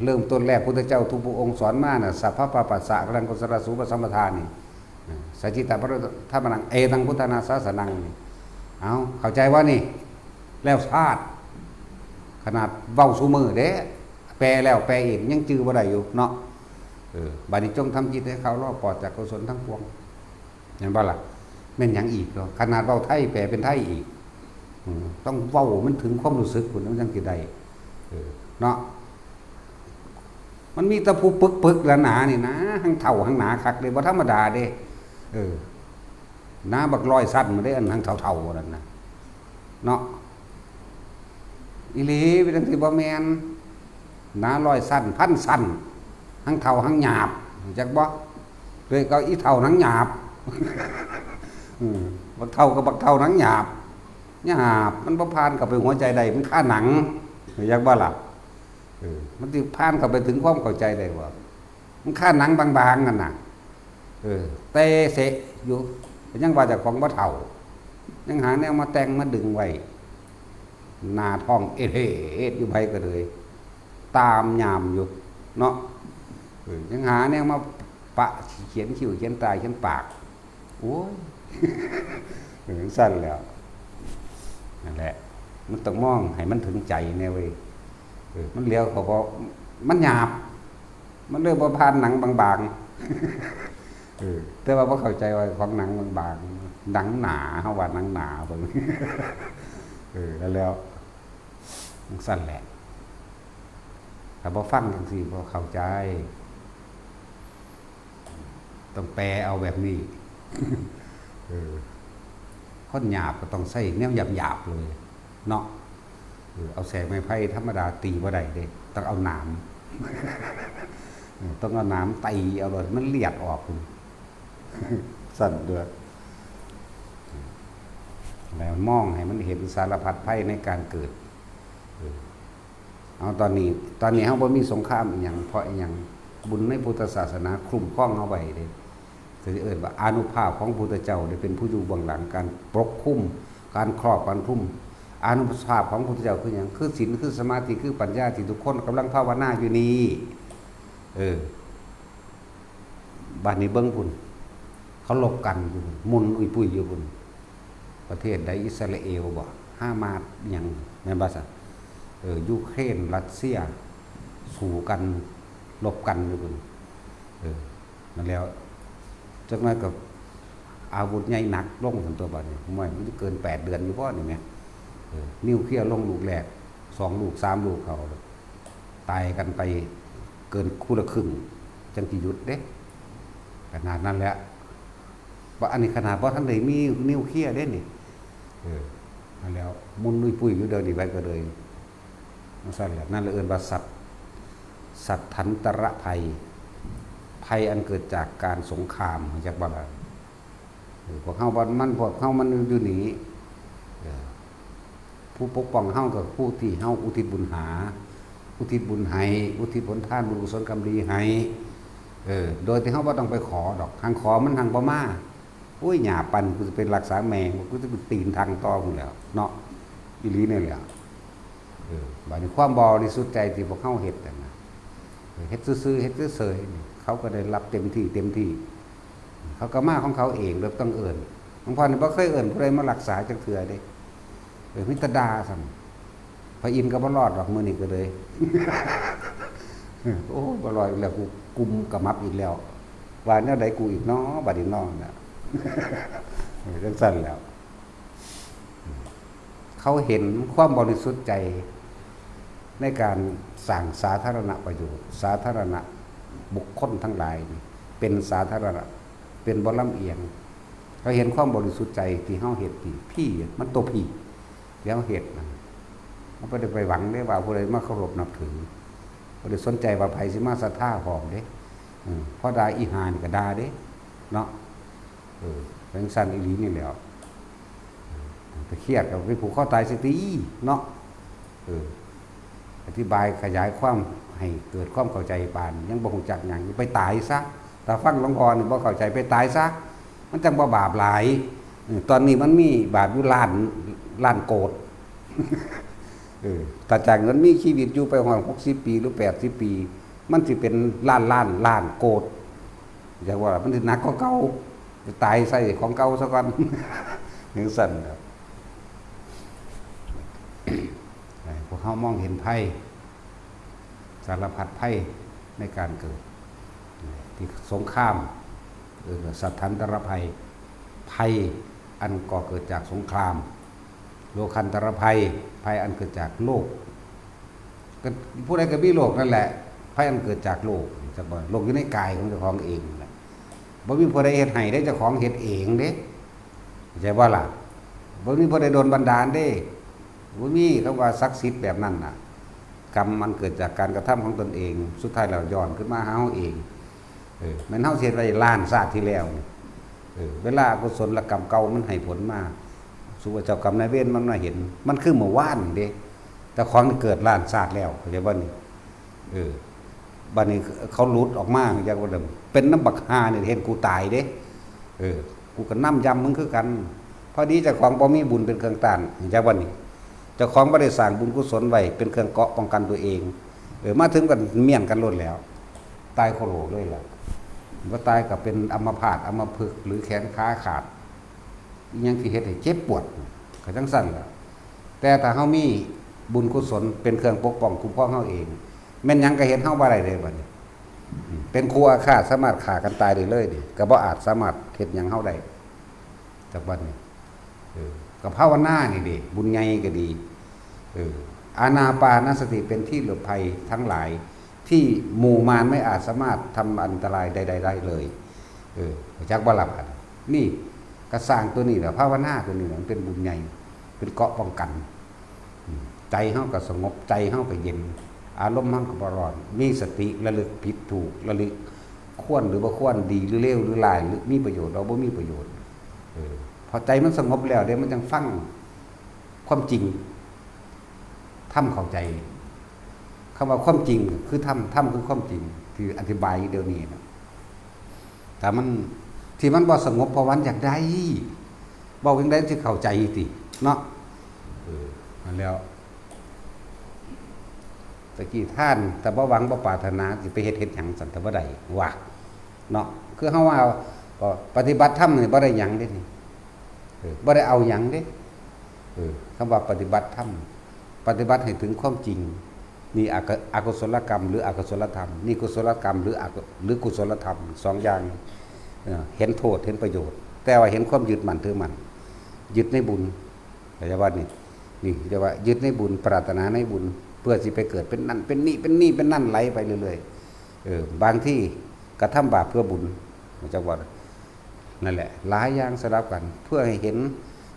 เริ่มต้นแรกพุทธเจ้าทุกพระองค์สอนมาน่ะสัพพะปะปัสสะกรังกุศลสูปสัมปทานี่สัจจิตะพระธรรมนังเอตังพุทธนาสาสนังนี่เอาเข้าใจว่านี่แล้วชาติขนาดเว้าซุมือเด้แปลแล้วแปลอีกยังจื้อบ่ได้อยู่เนาะบัดนี้จงทำจิตให้เขารอดปลอดจากกุศลทั้งปวงเห็นบ่ล่ะแม่นหยังอีกเนาะขนาดเว้าไทยแปลเป็นไทยอีกต้องเว้ามันถึงความรู้สึกพุ่นมันจังสิได้เนาะมันมีตะผู้ปึกๆหนาๆนี่นะทั้งเฒ่าทั้งหนาคักเลยบ่ธรรมดาเด้หน้าบักร้อยสั้นมาได้อันทั้งเฒ่าๆนั่นนะเนาะอีหลีเป็นจังซี่บ่แม่นหน้าร้อยสั้นพันสั้นทั้งเฒ่าทั้งหยาบจักบ่เลยก็อีเฒ่าทั้งหยาบบักเฒ่ากับบักเฒ่าทั้งหยาบมันบ่ผ่านเข้าไปหัวใจใดมันค่าหนังจักบ่ล่ะมันสิผ่านเข้าไปถึงความเข้าใจได้บ่มันค่าหนังบางๆนั่นน่ะเตะเสะอยู่ยังว่าจากของบ่เฒ่ายังหาแนวมาแต่งมาดึงไว้ หน้าท้องเอ็ดเอ็ดอยู่ไปก็เลย ตามยามอยู่เนาะยังหาเนี่ยมาปะเขียนคิ้วเขียนตาเขียนปากโอ้ยสั้นแล้วนั่นแหละมันต้องมองให้มันถึงใจแน่เว้ยมันเลี้ยวเขาก็มันหยาบมันเริ่มผ่านหนังบางๆแต่ว่าพอเข้าใจว่าของหนังบางๆหนังหนาเขาว่าหนังหนาไปแล้วมันสั้นแหละแต่พอฟังจังสิพอเข้าใจต้องแปลเอาแบบนี้ข้นหยาบก็ต้องใส่แนวหยาบๆเลยเนาะเอาแสงไม้ไผ่ธรรมดาตีบ่ได้เด้ต้องเอาหนามต้องเอาหนามตีเอาเลยมันเลียดออกสั่นด้วยแล้วมองให้มันเห็นสารพัดไพ่ในการเกิดเอาตอนนี้เขาบ่มีสงครามอีหยังเพราะอีหยังบุญในพุทธศาสนาคุ้มครองเอาไว้เด้ถือว่าอานุภาพของพุทธเจ้าได้เป็นผู้อยู่เบื้องหลังการปกคุ้มการครอบการคุ้มอานุภาพของพุทธเจ้าคืออย่างคือศีลคือสมาธิคือปัญญาที่ทุกคนกำลังภาวนาอยู่นี้บ้านนี้เบิ้งพุ่นเขาลบกันอยู่มุนอุยปุยอยู่พุ่นประเทศใดอิสราเอลบ่ฮามาสอย่างแม่นบ่ซะยูเครนรัสเซียสู้กันลบกันอยู่พุ่นนั่นแล้วจากนั้นกับอาวุธใหญ่หนักลงถึงตัวบัดนี้มันจะเกิน8 เดือนอยู่บ่นี่แม่นิวเคลียร์ลงลูกแรก2 ลูก3 ลูกเขาตายกันไปเกินคู่ละครึ่งจังสิหยุดเด้ขนาดนั้นแหละว่าอันนี้ขนาดบ่ทันได้มีนิวเคลียร์เด้นี่นั่นแล้วมุนลุยปุ้ยอยู่เดินนี่ไว้ก็เลยนั่นซั่นแหละนั่นเลยเอิ้นว่าสัตถันตระภัยอันเกิดจากการสงครามจากบ่ล่ะพวกเฮาบ่มันพวกเฮามันอยู่นี่ผู้ปกป้องเฮาก็ผู้ที่เฮาอุทิศบุญหาอุทิศบุญให้อุทิศผลทานบุญกุศลกรรมดีให้โดยที่เฮาบ่ต้องไปขอดอกทางขอมันทางบ่มาโอ้ยหญ้าปั่นกูจะเป็นรักษาแมงกูจะเป็นตีนทางต่อพุ่นแล้วเนาะอีหลีนี่แหละบัดนี้ความบริสุทธิ์ใจที่พวกเฮาเฮ็ดนั่นน่ะเฮ็ดซื่อๆเฮ็ดเฉยๆเขาก็ได้รับเต็มที่เขาก็มาของเขาเองโดยต้องเอิ้นหลวงพ่อนี่บ่เคยเอิ้นผู้ใดมารักษาจักเทื่อเด้มิตรดาสั่นพระอินทร์ก็บ่รอดหรอกมื้อนี้ก็เลยโอ้บ่รอดอีกแล้วกูกุมกะมับอีกแล้วว่าแนวใดกูอีกเนาะบัดนี้น้อน่ะจังซั่นแล้วเขาเห็นความบริสุทธิ์ใจในการสร้างสาธารณประโยชน์สาธารณะบุคคลทั้งหลายเป็นสาธารณะเป็นบ่ลำเอียงเขาเห็นความบริสุทธิ์ใจที่เฮาเฮ็ดที่พี่มันตัวพี่แล้วเฮ็ดนะเขาบ่ได้ไปหวังได้ว่าผู้ใดมาเคารพนับถือบ่ได้สนใจว่าไผสิมาศรัทธาพร้อมเด้เพราะด่าอีหานี่ก็ด่าเด้เนาะเป็นสั้นอีหลีนี่แหล้วไปเครียดกับไปผูกคอตายสิตีเนาะอธิบายขยายความให้เกิดความเข้าใจปานยังบ่ฮู้จักหยังไปตายซะถ้าฟังหลวงพ่อนี่บ่เข้าใจไปตายซะมันจังบ่บาปหลายตอนนี้มันมีบาปอยู่ล้านโกฏถ้าจากนั้นมีชีวิตอยู่ไปฮอด60 ปีหรือ80 ปีมันสิเป็นล้านโกฏอยากว่ามันสิหนักกว่าเก่าตายใส่ของเก่าซะก่อนถึงสั่นครับพวกเขามองเห็นไพ่สารพัดไพ่ในการเกิดที่สงครามสัตถันตรภัยอันก่อเกิดจากสงครามโลคันตรภัยอันเกิดจากโลกก็ผู้ใดก็มีโลกนั่นแหละภัยอันเกิดจากโลกจะบอกโลกอยู่ในกายของเจ้าของเองแหละบ่มีผู้ใดเฮ็ดให้ได้เจ้าของเฮ็ดเองเด้ใช่ว่าล่ะบ่มีผู้ใดโดนบันดาลเด้บ่มีคำว่าศักดิ์สิทธิ์แบบนั้นน่ะกรรมมันเกิดจากการกระทำของตนเองสุดท้ายแล้วย้อนขึ้นมาหาเฮาเองมันเฮาเฮ็ดไว้ล้านชาติที่แล้วเวลากุศลกรรมเก่ามันให้ผลมาสู่ว่าเจ้ากรรมนายเวรมันมาเห็นมันคือเมื่อวานเด้แต่ของที่เกิดล้านชาติแล้วเข้าใจบ่นี่บัดนี้เขาหลุดออกมาอย่างว่าเดิมเป็นน้ำบักฮานี่เห็นกูตายเด้กูก็นำยำมึงคือกันพอดีเจ้าของบ่มีบุญเป็นเครื่องต้านอย่างว่านี่ เจ้าของบ่ได้สร้างบุญกุศลไว้เป็นเครื่องเกราะป้องกันตัวเองมาถึงกันเมียนกันล้นแล้วตายโคโลเลยล่ะว่าตายก็เป็นอัมพาตอัมพฤกษ์หรือแขนขาขาดอีหยังที่เฮ็ดให้เจ็บปวดก็จังซั่นล่ะแต่ถ้าเฮามีบุญกุศลเป็นเครื่องปกป้องคุ้มครองเฮาเองแม่นหยังก็เฮ็ดเฮาบ่ได้เลยบัดนี้เป็นครูอาฆาตสามารถฆ่ากันตายได้เลยดิก็บ่อาจสามารถเฮ็ดหยังเฮาได้จากบัดนี้ก็ภาวนานี่ดิบุญใหญ่ก็ดีอานาปานสติเป็นที่หลบภัยทั้งหลายที่หมู่มารไม่อาจสามารถทำอันตรายใดๆได้เลยจักบ่รับนี่ก็สร้างตัวนี้แหละภาวนาตัวนี้มันเป็นบุญใหญ่เป็นเกราะป้องกันใจเฮาก็สงบใจเฮาก็เย็นอารมณ์เฮาก็บ่ร้อนมีสติระลึกผิดถูกระลึกควรหรือบ่ควรดีหรือเลวหรือร้ายหรือมีประโยชน์เราบ่มีประโยชน์พอใจมันสงบแล้วเดี๋ยวมันจังฟังความจริงทำเข้าใจคำว่าความจริงคือทำคือความจริงคืออธิบายเดี๋ยวนี้นะแต่มันที่มันบ่สงบเพราะวันอยากได้บ่จังได๋สิเข้าใจติเนาะนั่นแล้วตะกี้ท่านแต่บ่หวังบ่ปรารถนาสิไปเฮ็ดหยังสั่นแต่บ่ได้ว่าเนาะคือเฮาว่าปฏิบัติธรรมนี่บ่ได้หยังเด้นี่บ่ได้เอาหยังเด้คำว่าปฏิบัติธรรมปฏิบัติให้ถึงความจริงนี่อกุศลกรรมหรืออกุศลธรรมนี่กุศลกรรมหรือกุศลธรรมสองอย่างเห็นโทษเห็นประโยชน์แต่ว่าเห็นความยึดมั่นถือมั่นยึดในบุญแต่ว่านี่จะว่ายึดในบุญปรารถนาในบุญเพื่อสิไปเกิดเป็นนั่นเป็นนี่เป็นนี่เป็นนั่นไหลไปเรื่อยๆบางที่กระทำบาปเพื่อบุญจังว่านั่นแหละหลายอย่างสลับกันเพื่อให้เห็น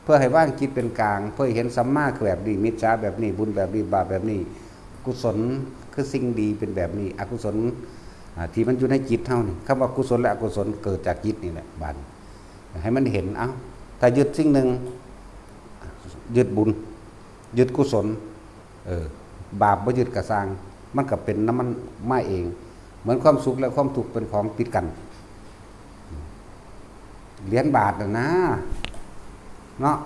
เพื่อให้ว่างจิตเป็นกลางเพื่อให้เห็นสัมมาคือแบบนี้มิจฉาแบบนี้บุญแบบนี้บาปแบบนี้กุศลคือสิ่งดีเป็นแบบนี้อกุศลที่มันอยู่ในจิตเท่านี่คำว่ากุศลและอกุศลเกิดจากจิตนี่แหละบัดให้มันเห็นถ้ายึดสิ่งหนึ่งยึดบุญยึดกุศลบาปบ่ยึดกระสร้างมันก็เป็นน้ำมันมาเองเหมือนความสุขและความทุกข์เป็นของติดกันเหรียญบาทนะเนาะ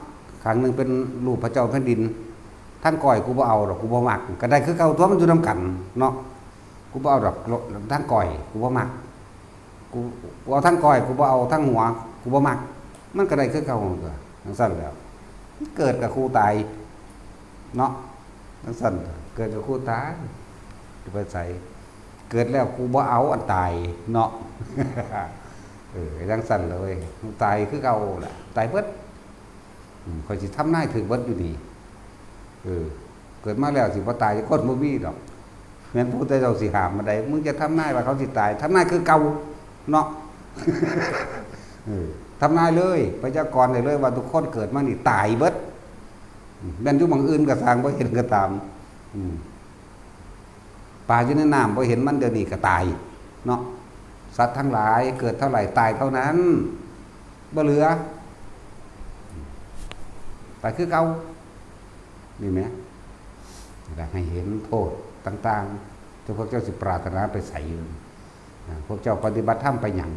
ครั้งหนึ่งเป็นรูปพระเจ้าแผ่นดินท่านก่อยกูบ่เอาหรอกกูบ่มักก็ได้คือเก่าตัวมันอยู่นำกันเนาะกูบ่เอาดอกทั้งก่อยกูบ่มักกูเอาทั้งก่อยกูบ่เอาทั้งหัวกูบ่มักมันก็ได้คือเก่าตัวจังซั่นแล้วเกิดกับครูตายเนาะจังซั่นเกิดกับครูตายจะไปใส่เกิดแล้วกูบ่เอาอันตายเนาะจังซั่นเลยตายคือเก่าล่ะตายเบิดข่อยสิทำนายถึงเบิดอยู่นี่เกิดมาแล้วสิบ่ตายคนบ่มีดอกแม่นผู้ใดเจ้าสิหามมาได้มึงจะทำนายว่าเขาสิตายทำนายคือเก่าเนาะทำนายเลยพยากรณ์ได้เลยว่าทุกคนเกิดมานี่ตายเบิดแม่นอยู่บางอื่นก็สร้างบ่เห็นก็ตามปลาอยู่ในน้ำบ่เห็นมันเดี๋ยวนี้ก็ตายเนาะสัตว์ทั้งหลายเกิดเท่าไหร่ตายเท่านั้นบ่เหลือตายคือเก่านี่ไหมอยากให้เห็นโทษต่างๆที่พวกเจ้าสิปรารถนาไปใส่พวกเจ้าปฏิบัติธรรมไปหยัง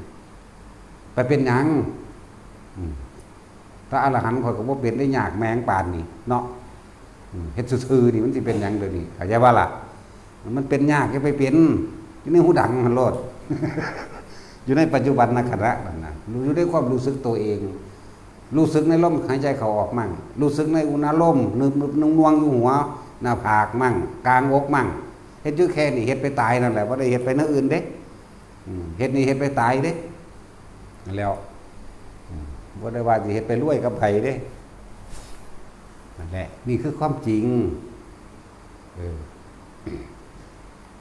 ไปเป็นหยังถ้าอรหันต์ข่อยก็บ่เป็นได้ยากแมงป่านนี่เนาะเฮ็ดซื่อๆนี่มันสิเป็นหยังเดี๋ยวนี้เข้าใจว่าล่ะมันเป็นยากจะไปเป็นอยู่ในหูดังหันโลด อยู่ในปัจจุบันขณะนั่นน่ะอยู่ในความรู้สึกตัวเองรู้สึกในลมหายใจเข้าออกมั่งรู้สึกในอุณหภูมินึกนวงอยู่หัวหน้าผากมั่งกลางอกมั่งเฮ็ดอยู่แค่นี้เฮ็ดไปตายนั่นแหละบ่ได้เฮ็ดไปเนื้ออื่นเด้เฮ็ดนี่เฮ็ดไปตายเด้แล้วบ่ได้ว่าสิเฮ็ดไปรวยกับไผเด้นั่นแหละนี่คือความจริง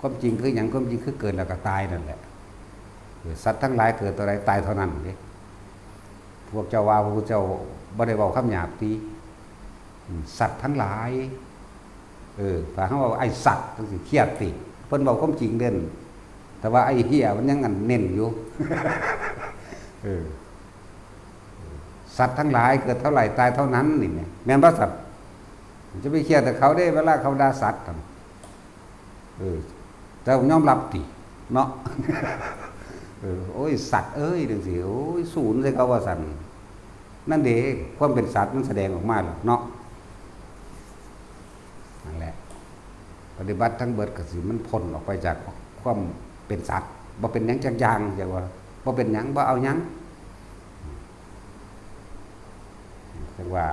ความจริงคือหยังความจริงคือเกิดแล้วก็ตายนั่นแหละสัตว์ทั้งหลายเกิดตัวใดตายเท่านั้นเด้พวกเจ้าว่าพวกเจ้าบ่ได้เว้าคำหยาบติสัตว์ทั้งหลายถ้าเฮาว่าไอ้สัตว์จังสิเครียดติเพิ่นเว้าความจริงเด่นแต่ว่าไอ้เหี้ยมันยังอันเน้นอยู่สัตว์ทั้งหลายเกิดเท่าไหร่ตายเท่านั้นนี่แม่นบ่สัตว์จะไปเครียดแต่เขาได้เวลาเขาด่าสัตว์แต่ผมยอมรับติเนาะโอ้ยสัตว์เอ้ยจังซี่โอ้ยศูนย์ใส่เขาว่าสั่นนั่นเด้ความเป็นสัตว์มันแสดงออกมาแล้วเนาะ ปฏิบัติทั้งเบิดก็สิมันพ้นออกไปจากความเป็นสัตว์บ่เป็นหยังจักอย่างจังว่าบ่เป็นหยังบ่เอาหยังจังว่า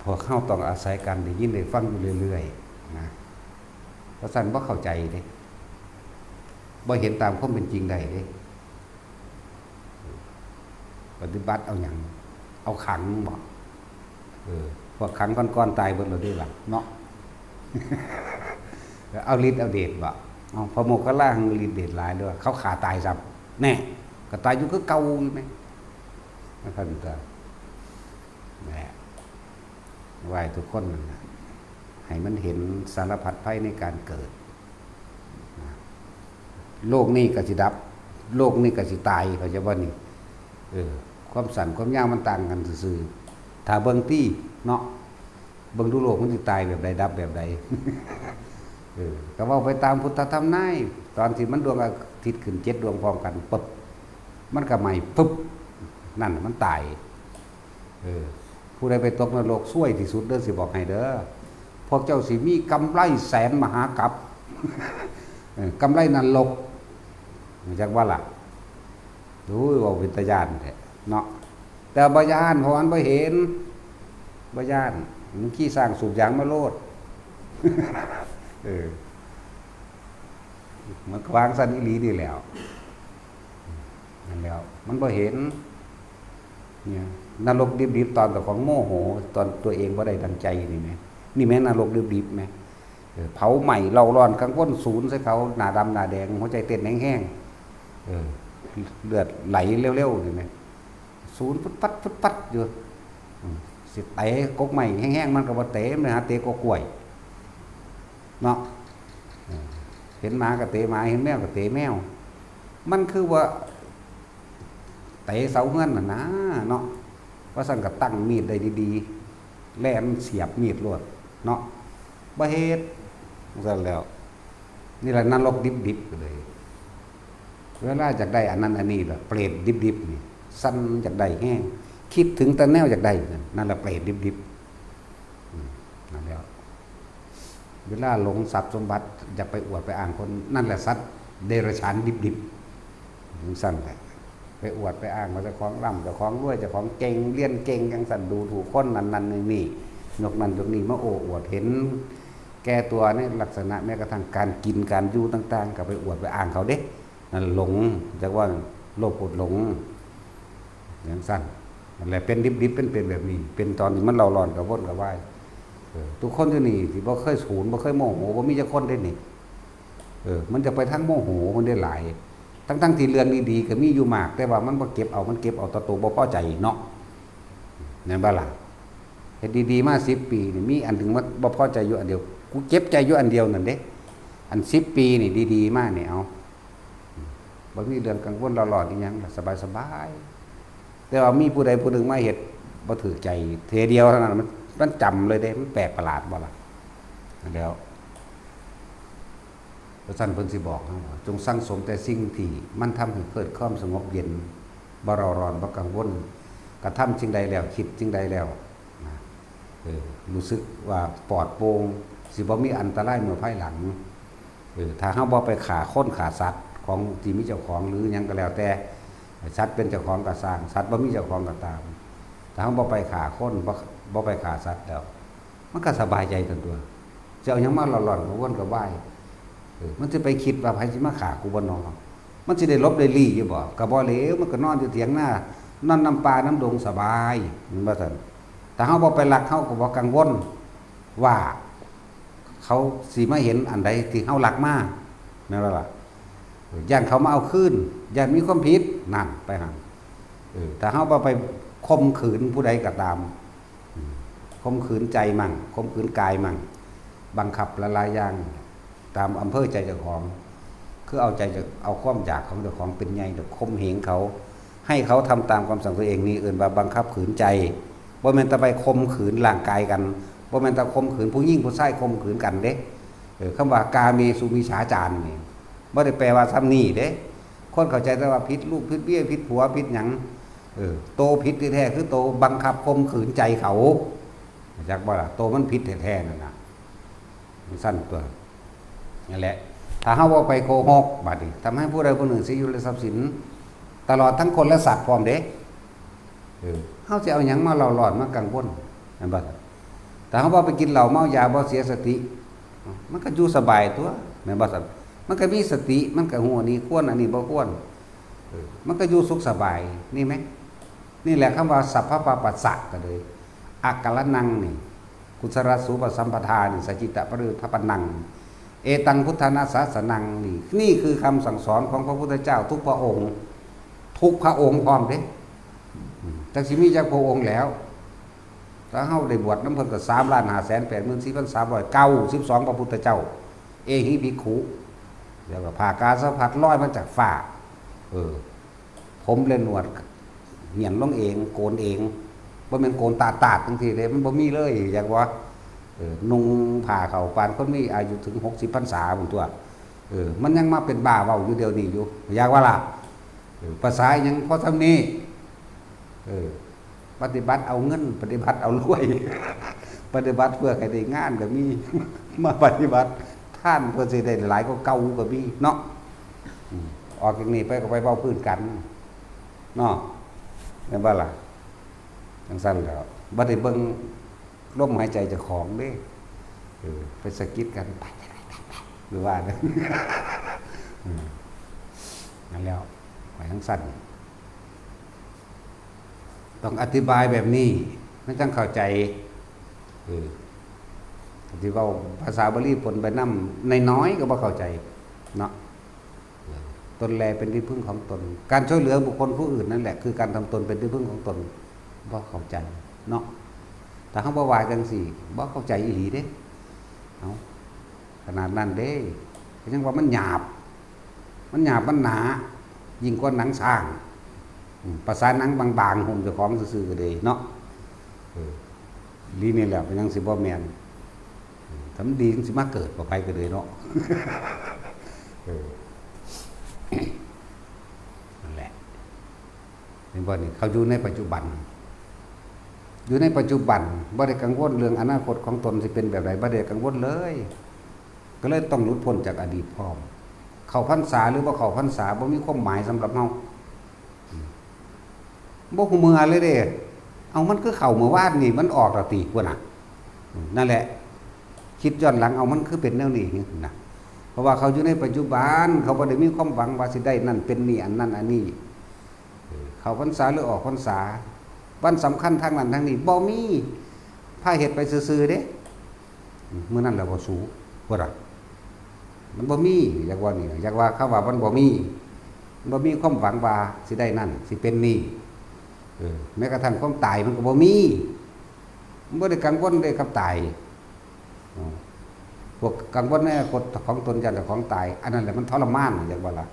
พวกเขาต้องอาศัยกันได้ยินได้ฟังอยู่เรื่อยๆนะเพราะฉะนั้นบ่เข้าใจเด้บ่เห็นตามความเป็นจริงได้เด้ปฏิบัติเอาหยังเอาขังบ่พวกขังก้อนๆตายเบิดแล้วเด้ล่ะเนาะ เอาฤทธิ์เอาเดชบ่เอาพระโมคคัลลาหังฤทธิ์เดชหลายด้วยเขาขาตายซ้ำแน่ก็ตายอยู่คือเก่าอยู่มั้ยนะครับก็แหละไหว้ทุกคนนั่นน่ะให้มันเห็นสารพัดภัยในการเกิดโลกนี้ก็สิดับโลกนี้ก็สิตายเข้าใจบ่นี่ความสั้นความยาวมันต่างกันซื่อๆถ้าเบิ่งตี้เนาะเบิ่งดูโลกมันสิตายแบบใดดับแบบใด ก็เว้าไปตามพุทธธรรมนายตอนที่มันดวงอาทิตย์ขึ้น7ดวงพร้อมกันปึ๊บมันก็ไหม้ปึ๊บนั่นมันตายผู้ใดไปตกนรกซวยที่สุดเด้อสิบอกให้เด้อพวกเจ้าสิมีกำไรแสนมหากัป กำไรนรกจักว่าล่ะดูว่าวิทยานแท้เนาะแต่บ่ย่านเพราะมันบ่เห็นบ่ย่านมันขี้สร้างสูบยางมาโลด มันวางสันอีหลีนี่แล้วนั่นแล้วมันบ่เห็นเนี่ยนรกดิบๆตอนของโมโหตอนตัวเองบ่ได้ดังใจนี่แม่นี่แม่นรกดิบๆแม่เผาใหม่เล่าร้อนกังวลศูนย์ใส่เขาหน้าดำหน้าแดงหัวใจเต้นแห้งๆเลือดไหลเร็วๆนี่แม่ศูนย์ฟุดปัดอยู่สิเตะกกใหม่แห้งๆมันก็บ่เตะเลยฮะเตะกกล้วยเนาะเห็นหมาก็เตะหมาเห็นแมวก็เตะแมวมันคือว่าเตะเสาเฮือนน่ะนะเนาะว่าสั่นก็ตั้งมีดได้ดีๆแล่นเสียบมีดรวดเนาะบ่เฮ็ดซั่นแล้วนี่แหละนรกดิบๆก็เลยเวลาอยากได้อันนั้นอันนี้ล่ะเปรตดิบๆนี่สั่นอยากได้แห้งคิดถึงแต่แนวอยากได้นั่นล่ะเปรตดิบๆนั่นแล้วเวลาหลงทรัพย์สมบัติอยากไปอวดไปอ้างคนนั่นแหละสัตว์เดรัจฉานดิบๆถึงสั่นแหละไปอวดไปอ้างว่าเจ้าของร่ำเจ้าของรวยเจ้าของเก่งเรียนเก่งจังสั่นดูถูกคนนั้นๆนี่ยกนั้นยกนี้มาโอ้อวดเห็นแก่ตัวในลักษณะแม้กระทั่งการกินการอยู่ต่างๆก็ไปอวดไปอ้างเขาเด้นั่นหลงจักว่าโลภโกรธหลงอย่างสั้นนั่นแหละเป็นดิบๆเป็นแบบนี้เป็นตอนที่มันเล่าร้อนกับวนกับวายทุกคนอยู่นี่ที่บ่เคยสูญบ่เคยโมโหบ่มีจักคนได้นี่มันจะไปทั้งโมโหมันได้หลายทั้งที่เรือนดีๆก็มีอยู่มากแต่ว่ามันบ่เก็บเอามันเก็บเอาตัวบ่พอใจเนาะแม่นบ่ล่ะเฮ็ดดีๆมา10ปีนี่มีอันถึงว่าบ่พอใจอยู่อันเดียวกูเจ็บใจอยู่อันเดียวนั่นเด้อัน10ปีนี่ดีๆมานี่เอาบ่มีเรื่องกังวลหลอดๆอีหยังสบายๆแต่ว่ามีผู้ใดผู้หนึ่งมาเฮ็ดบ่ถูกใจเทเดียวเท่านั้นมันจำเลยเด้มันแปลกประหลาดบ่ล่ะแล้วพระท่านเพิ่นสิบอกว่าจงสั่งสมแต่สิ่งที่มันทำให้เกิดความสงบเย็นบ่เร่าร้อนบ่กังวลกระทำสิ่งใดแล้วคิดสิ่งใดแล้วรู้สึกว่าปลอดโปร่งสิบ่มีอันตรายเมื่อภายหลังถ้าเฮาบ่ไปฆ่าคนฆ่าสัตว์ของที่มีเจ้าของหรือหยังก็แล้วแต่สัตว์เป็นเจ้าของก็สร้างสัตว์บ่มีเจ้าของก็ตามถ้าเฮาบ่ไปฆ่าคนบ่ไปฆ่าสัตว์แล้วมันก็สบายใจทั้งตัวจะเอาหยังมาหลอนๆก็วนก็ว่ายมันสิไปคิดว่าไผสิมาฆ่ากูบ่นอมันสิได้ลบได้ลี่อยู่บ่ก็บ่เหลวมันก็นอนอยู่เถียงหน้านอนน้ำปลาน้ำดงสบายมันว่าซั่นแต่เฮาบ่ไปรักเฮาก็บ่กังวลว่าเขาสิมาเห็นอันใดที่เฮารักมาแม่นบ่ล่ะย่านเขามาเอาคืนย่านมีความผิดนั่นไปหั่นถ้าเฮาบ่ไปข่มขืนผู้ใดก็ตามข่มขืนใจมั่งข่มขืนกายมั่งบังคับละลายอย่างตามอำเภอใจเจ้าของคือเอาใจเอาความอยากของเจ้าของเป็นใหญ่ข่มเหงเขาให้เขาทำตามความสั่งตัวเองนี่เอิ้นว่าบังคับขืนใจบ่แม่นแต่ไปข่มขืนร่างกายกันบ่แม่นแต่ข่มขืนผู้หญิงผู้ชายข่มขืนกันเด้คำว่ากาเมสุมิจฉาจารนี่บ่ได้แปลว่าซ้ำนี่เด้คนเข้าใจแต่ว่าผิดลูกผิดเมียผิดผัวผิดหยังโตผิดแท้ๆคือโตบังคับข่มขืนใจเขาจักบ่ล่ะโตมันผิดแท้ๆนั่นน่ะ สั้นตัวนั่นแหละถ้าเฮาบ่ไปโกหกบัดนี้ทำให้ผู้ใดผู้หนึ่งสิอยู่ในทรัพย์สินตลอดทั้งคนและสัตว์พร้อมเด้เฮาสิเอาหยังมาหล่อหลอนมากังวลนั่นบัดแต่เฮาบ่ไปกินเหล้าเมายาบ่เสียสติมันก็อยู่สบายตัวแม่นบ่ซั่นมันก็มีสติมันก็ฮู้อันนี้ควรอันนี้บ่ควรมันก็อยู่สุขสบายนี่ไหมนี่แหละคำว่าสัพพะปะปัสสะก็เลยอักกลนังนี่กุศลสูปสัมปทานี่สัจจิตะปริภปนังเอตังพุทธนาสาสนังนี่คือคำสั่งสอนของพระพุทธเจ้าทุกพระองค์พร้อมเด้จักสิมีจักพระองค์แล้วถ้าเฮาได้บวชน้ำเพิ่นก็3,584,392พระพุทธเจ้าเอหิภิกขุเรียกว่าผ่ากาสะพัดลอยมาจากฟ้าผมเล่นหนวดเหี่ยนลงเองโกนเองบ่แม่นโกนตาดจังซี่เด้มันบ่มีเลยอยากว่านุ่งผ้าเข้าปานคนมีอายุถึง60พรรษาพุ่นตัวมันยังมาเป็นบ้าเว้าอยู่เดี๋ยวนี้อยู่อยากว่าล่ะภาษาหยังพอทำนี้ปฏิบัติเอาเงินปฏิบัติเอารวยปฏิบัติเพื่อให้ได้งานก็มีมาปฏิบัติท่านเพื่อสิได้หลายก็เก่าก็มีเนาะออกจากนี้ไปก็ไปเว้าพื้นกันเนาะแม่นบ่ล่ะจังซั่นแล้วบ่ได้เบิ่งลมหายใจเจ้าของเด้ไปสะกิดกันไปหรือว่านั่นแล้วไปทั้งสั้นต้องอธิบายแบบนี้ไม่ต้องเข้าใจที่ว่าภาษาบาลีผลไปนำในน้อยก็บ่เข้าใจเนาะตนแลเป็นที่พึ่งของตนการช่วยเหลือบุคคลผู้อื่นนั่นแหละคือการทำตนเป็นที่พึ่งของตนบ่เข้าใจเนาะแต่เขาบ่วายจังสี่บ่เข้าใจอีหลีเด้เอาขนาดนั้นเด้ยังว่ามันหยาบมันหนายิ่งกว่าหนังสร้างภาษาหนังบางๆห่มเจ้าของซื่อๆก็ได้เนาะลีนี่แหละเป็นยังสิบ่แม่นทำดีสิมาเกิดบ่ไปก็เลยเนาะนั่นแหละเป็นบ่นี่เขาอยู่ในปัจจุบันอยู่ในปัจจุบันบ่ได้กังวลเรื่องอนาคตของตนสิเป็นแบบไหนบ่ได้กังวลเลยก็เลยต้องหลุดพ้นจากอดีตพร้อมเข้าพรรษาหรือบ่เข้าพรรษาบ่มีความหมายสำหรับเฮาบ่ฮู้มื้อเลยเด้เอามันคือเข้าเมื่อวานนี่มันออกแล้วติพุ่นน่ะนั่นแหละคิดย้อนหลังเอามันคือเป็นแนวนี้นะเพราะว่าเขาอยู่ในปัจจุบันเขาบ่ได้มีความหวังว่าสิได้นั่นเป็นนี่อันนั้นอันนี้เข้าพรรษาหรือออกพรรษาวันสำคัญทางนั้นทางนี้บ่มีพาเฮ็ดไปซื่อๆเด้มื้อนั้นแล้วบ่สู้บ่ล่ะมันบ่มีอยากว่านี่อยากว่าคำว่ามันบ่มีความหวังว่าสิได้นั่นสิเป็นนี่แม้กระทั่งความตายมันก็บ่มีมันบ่ได้กังวลเลยกับตายพวกกังวลในกฎของตนยันของตายอันนั้นแหละมันทรมานอยากว่าล่ะ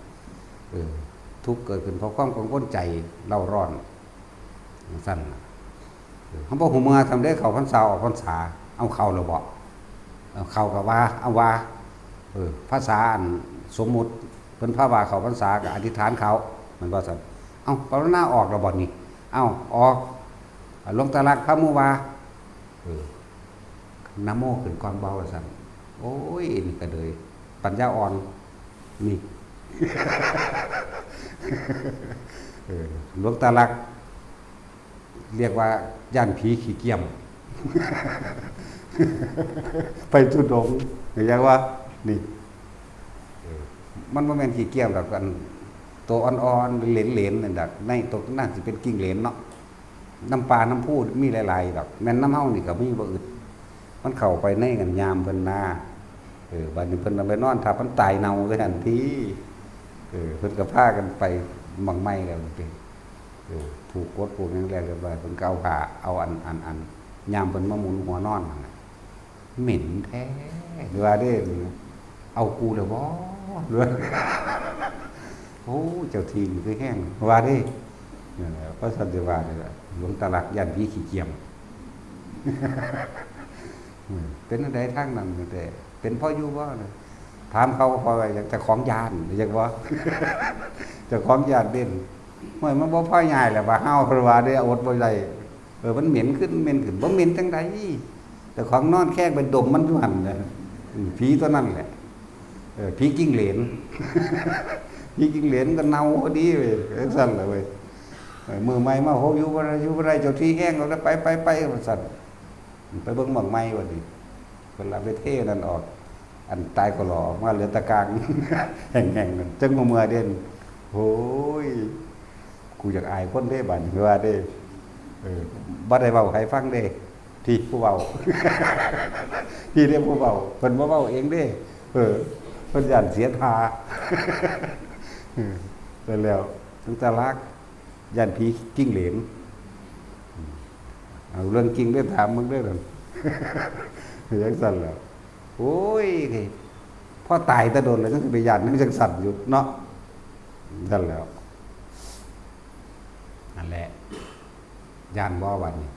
ทุกข์เกิดขึ้นเพราะความกังวลใจเล่าร้อนสั้นเขาบอกหัวมือทำได้เขาพรรษาออกพรรษาเอาเข้าหรือบ่เอาเข้ากับว่าเอาว่าภาษาสมมุติเป็นพระว่าเขาพรรษากับอธิษฐานเขามันว่าสั่นเอาปรณาออกหรือบ่นี่เอาออกลงตะลักพระมุวานะโมขึ้นความเบาสั่นโอ้ยนี่ก็เลยปัญญาอ่อนนี่หลวงตาลักเรียกว่าย่านผีขี้เกียมไปทุดงเรียกว่านี่มันบ่แม่นขี้เกียมดอกกันตัวอ่อนๆเหลนๆนั่นดอกในตัวน่าสิเป็นกิ้งเหลนเนาะน้ำปลาน้ำพูดมีหลายๆดอกแม่นน้ำเฮานี่ก็มีบ่อึดมันเข้าไปในกันยามเพิ่นนาบัดนี้เพิ่นเอาไปนอนทับมันตายเน่าซะทันทีเพิ่นก็พากันไปบังไม้แล้วเป็นผูกกดผูกหยังแล้วเรียบร้อยเพิ่นก็เอาผ้าเอาอันยามเพิ่นมาหมุนหัวนอนเหม็นแท้หรือว่าเด้เอากูแล้วบ่หรือโอ้เจ้าทีนี่คือแห้งว่าเด้นั่นแหละพระสันติวานี่แหละหลวงตาลักยันผีขี้เกียมเป็นอันใดทางนั้นแต่เป็นพ่ออยู่บ่เลยถามเขาพออยากจะของยานอยากว่าจะของยานเด่นเมื่อมันบ่พ่อใหญ่แหละว่าเฮาเพราะว่าได้อดบ่ได้มันเหม็นขึ้นบ่เหม็นจังไดแต่ของนอนแค่ไปดมมันอยู่หั่นน่ะ ผีตัวนั่นแหละผีกิ้งเหลน ผีกิ้งเหลนก็เน่าพอดีเว้ยสั่นเลยเว้ยมือไม้มาโหอยู่บ่ได้เจ้าที่แห้งเราได้ไปสั่นไปเบิ่งหม่องไม้ว่าดิเพิ่นละไปเทนั่นออกอันตายก็หล่อมาเหลือตะกาง แห้งๆนั่นจังบ่เมื่อเด่นโอ้ยกูอยากอายคนเด้บัดนี้ว่าเด้บ่ได้เว้าให้ฟังเด้ที่ผู้เว้า ที่เรียกผู้เว้าเพิ่นบ่เว้าเองเด้เพิ่นย่านเสียท่า ไปแล้วตั้งแต่รักย่านผีกิ้งเหลนเอาเรื่องจริงได้ถามมึงได้หรือ ยังสั่นแล้วโอ้ยพ่อตายแต่โดนเลยต้องไปย่านนั่งจังสั่นอยู่เนาะสั่นแล้วนั่นแหละย่านบ่วันนี้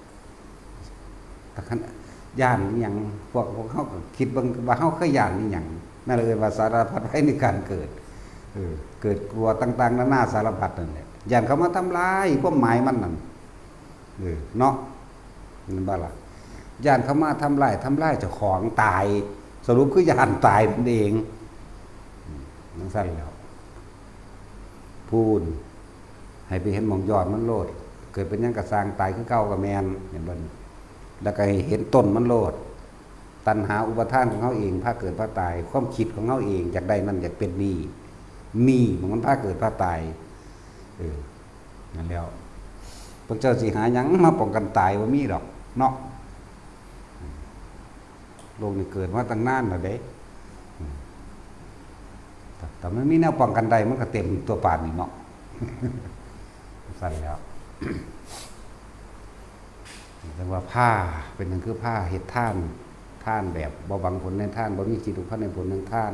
แต่คันย่านนี่ยังพวกเขาก็คิดบางว่าเขาเคยย่านนี่ยังนั่นเลยว่าสารพัดไว้ในการเกิดเกิดกลัวต่างๆนานาสารพัดนั่นแหละย่านเขามาทำลายความหมายมันนั่นเนาะนั่นบ้าล่ะย่านเขามาทำลายเจ้าของตายสรุปคือย่านตายนั่นเองนั่นสั้นแล้วพูนให้ไปเห็นหมองยอดมันโลดเกิดเป็นยังกระสร้างตายคือเก่ากับแมนอย่างนั้นแล้วก็เห็นต้นมันโลดตัณหาอุปทานของเขาเองพาเกิดพาตายความคิดของเขาเองอยากได้นั่นอยากเป็นนี่มันพาเกิดพาตายนั่นแล้วพวกเจ้าสิหาหยังมาป้องกันตายว่ามีดอกเนาะโลกนี้เกิดมาตั้งนานแล้วเด้แต่ไม่มีแนวป้องกันใดมันก็เต็มตัวป่านนี่เนาะสั่นแล้วเรียกว่าผ้าเป็นนั่นคือผ้าเฮ็ดท่านแบบบ่บังผลในท่านบ่มีจิตอุปาทในผลในท่าน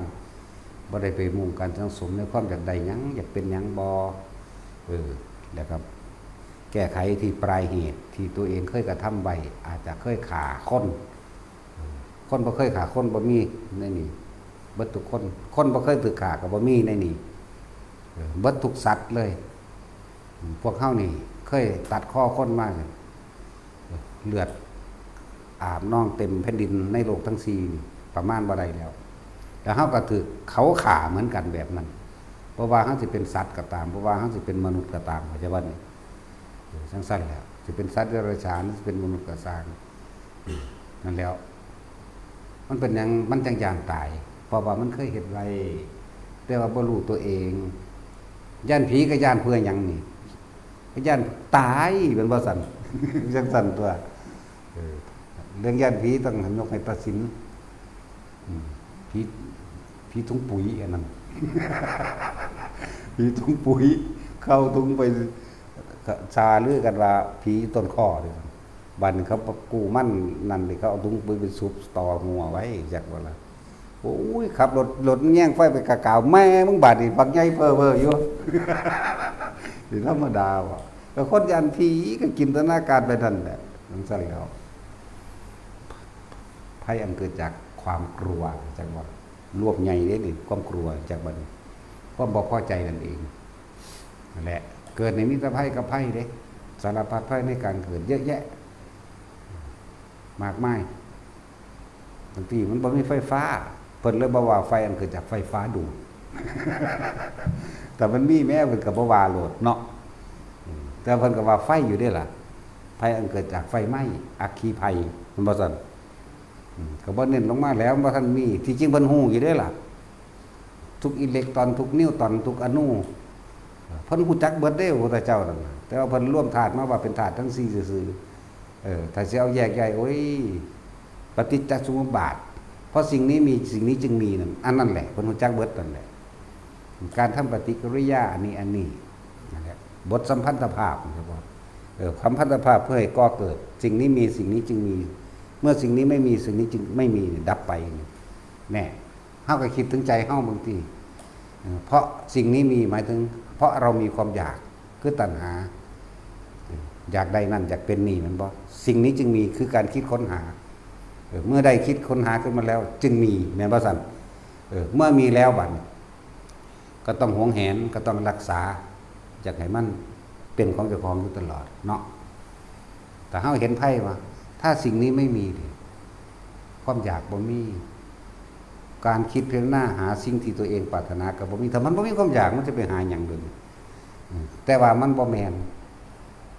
บ่ได้ไปมุ่งการสังสมในความอยากใดหยังอยากเป็นหยังบ่แล้วครับแก้ไขที่ปลายเหตุที่ตัวเองเคยกระทำไว้อาจจะเคยฆ่าคนบ่เคยฆ่าคนบ่มีในนี่เบิดทุกคนบ่เคยถูกฆ่าก็บ่มีในนี่เบิดทุกสัตว์เลยพวกเฮานี่เคยตัดคอคนมาเลือดอาบน้องเต็มแผ่นดินในโลกทั้ง4ประมาณบ่ได้แล้วเฮาก็ถูกเขาฆ่าเหมือนกันแบบนั้นเพราะว่าเฮาสิเป็นสัตว์ก็ตามเพราะว่าเฮาสิเป็นมนุษย์ก็ตามเข้าใจบ่นี่สั้นๆแล้วสิเป็นสัตว์เดรัจฉานสิเป็นมนุษย์ก็สร้างนั่นแล้วมันเป็นหยังมันจังย่านตายเพราะว่ามันเคยเฮ็ดไว้แต่ว่าบ่รู้ตัวเองย่านผีก็ย่านเพื่อหยังนี่ก็ย่านตายเป็นบ่สั่น จังสั่นตัวเรื่องย่านผีต้องยกให้ตัดสินผีถุงปุ๋ยอันนั้น ผีถุงปุ๋ยเข้าถุงไปชาลือกันว่าผีต้นข้อเลยบัดนี้เขากู้มั่นนั่นเลยเขาเอาถุงปุ๋ยไปซุบต่อหัวไว้จักว่าล่ะโอ้ยขับรถแย่งไฟไปกะกาวแม่มึงบาดนี่บักใหญ่เพ้อๆอยู่ สิธรรมดาว่ะแล้วคนยันผีก็จินตนาการไปนั่นแหละจังซั่นแล้วภัยอันเกิดจากความกลัวจังว่ารวบใหญ่เด้นี่ความกลัวจากบัดนี้ความบ่พอใจนั่นเองนั่นแหละเกิดในมิตรภัยกับภัยเด้สารพัดภัยในการเกิดเยอะแยะมากมายบางทีมันบ่มีไฟฟ้าเพิ่นเลยบ่ว่าไฟอันเกิดจากไฟฟ้าดูด แต่มันมีแม้เพิ่นก็บ่ว่าโลดเนาะแต่เพิ่นก็ว่าไฟอยู่เด้ล่ะภัยอันเกิดจากไฟไหม้อัคคีภัยมันบ่ซั่นก็บ่เน้นลงมาแล้วบ่ทันมีที่จริงเพิ่นฮู้อยู่เด้ล่ะทุกอิเล็กตรอนทุกนิวตรอนทุกอนุเพิ่นฮู้จักเบิดเด้พระพุทธเจ้านั่นน่ะแต่ว่าเพิ่นรวมธาตุมาว่าเป็นธาตุทั้ง4ซื่อๆถ้าสิเอาแยกใหญ่โอ้ยปฏิจจสมุปบาทเพราะสิ่งนี้มีสิ่งนี้จึงมีนั่นอันนั้นแหละเพิ่นฮู้จักเบิดนั่นแหละการทำปฏิกิริยาอันนี้นั่นแหละบทสัมพันธภาพครับว่าสัมพันธภาพเพื่อให้ก่อเกิดสิ่งนี้มีสิ่งนี้จึงมีเมื่อสิ่งนี้ไม่มีสิ่งนี้จึงไม่มีดับไปแน่เฮาก็คิดถึงใจเฮาบางทีเพราะสิ่งนี้มีหมายถึงเพราะเรามีความอยากคือตัณหาอยากได้นั่นอยากเป็นนี่มันบ่สิ่งนี้จึงมีคือการคิดค้นหาเมื่อได้คิดค้นหาขึ้นมาแล้วจึงมีแม่นบ่ซั่นเมื่อมีแล้วบัดก็ต้องหวงแหนก็ต้องรักษาอยากให้มันเป็นของเจ้าของอยู่ตลอดเนาะแต่เฮาเห็นไพ่ว่าถ้าสิ่งนี้ไม่มีความอยากบ่มี การคิดเพียงหน้าหาสิ่งที่ตัวเองปรารถนากับบ่มีถ้ามันบ่มีความอยากมันจะไปหาอย่างอื่นแต่ว่ามันบ่แม่น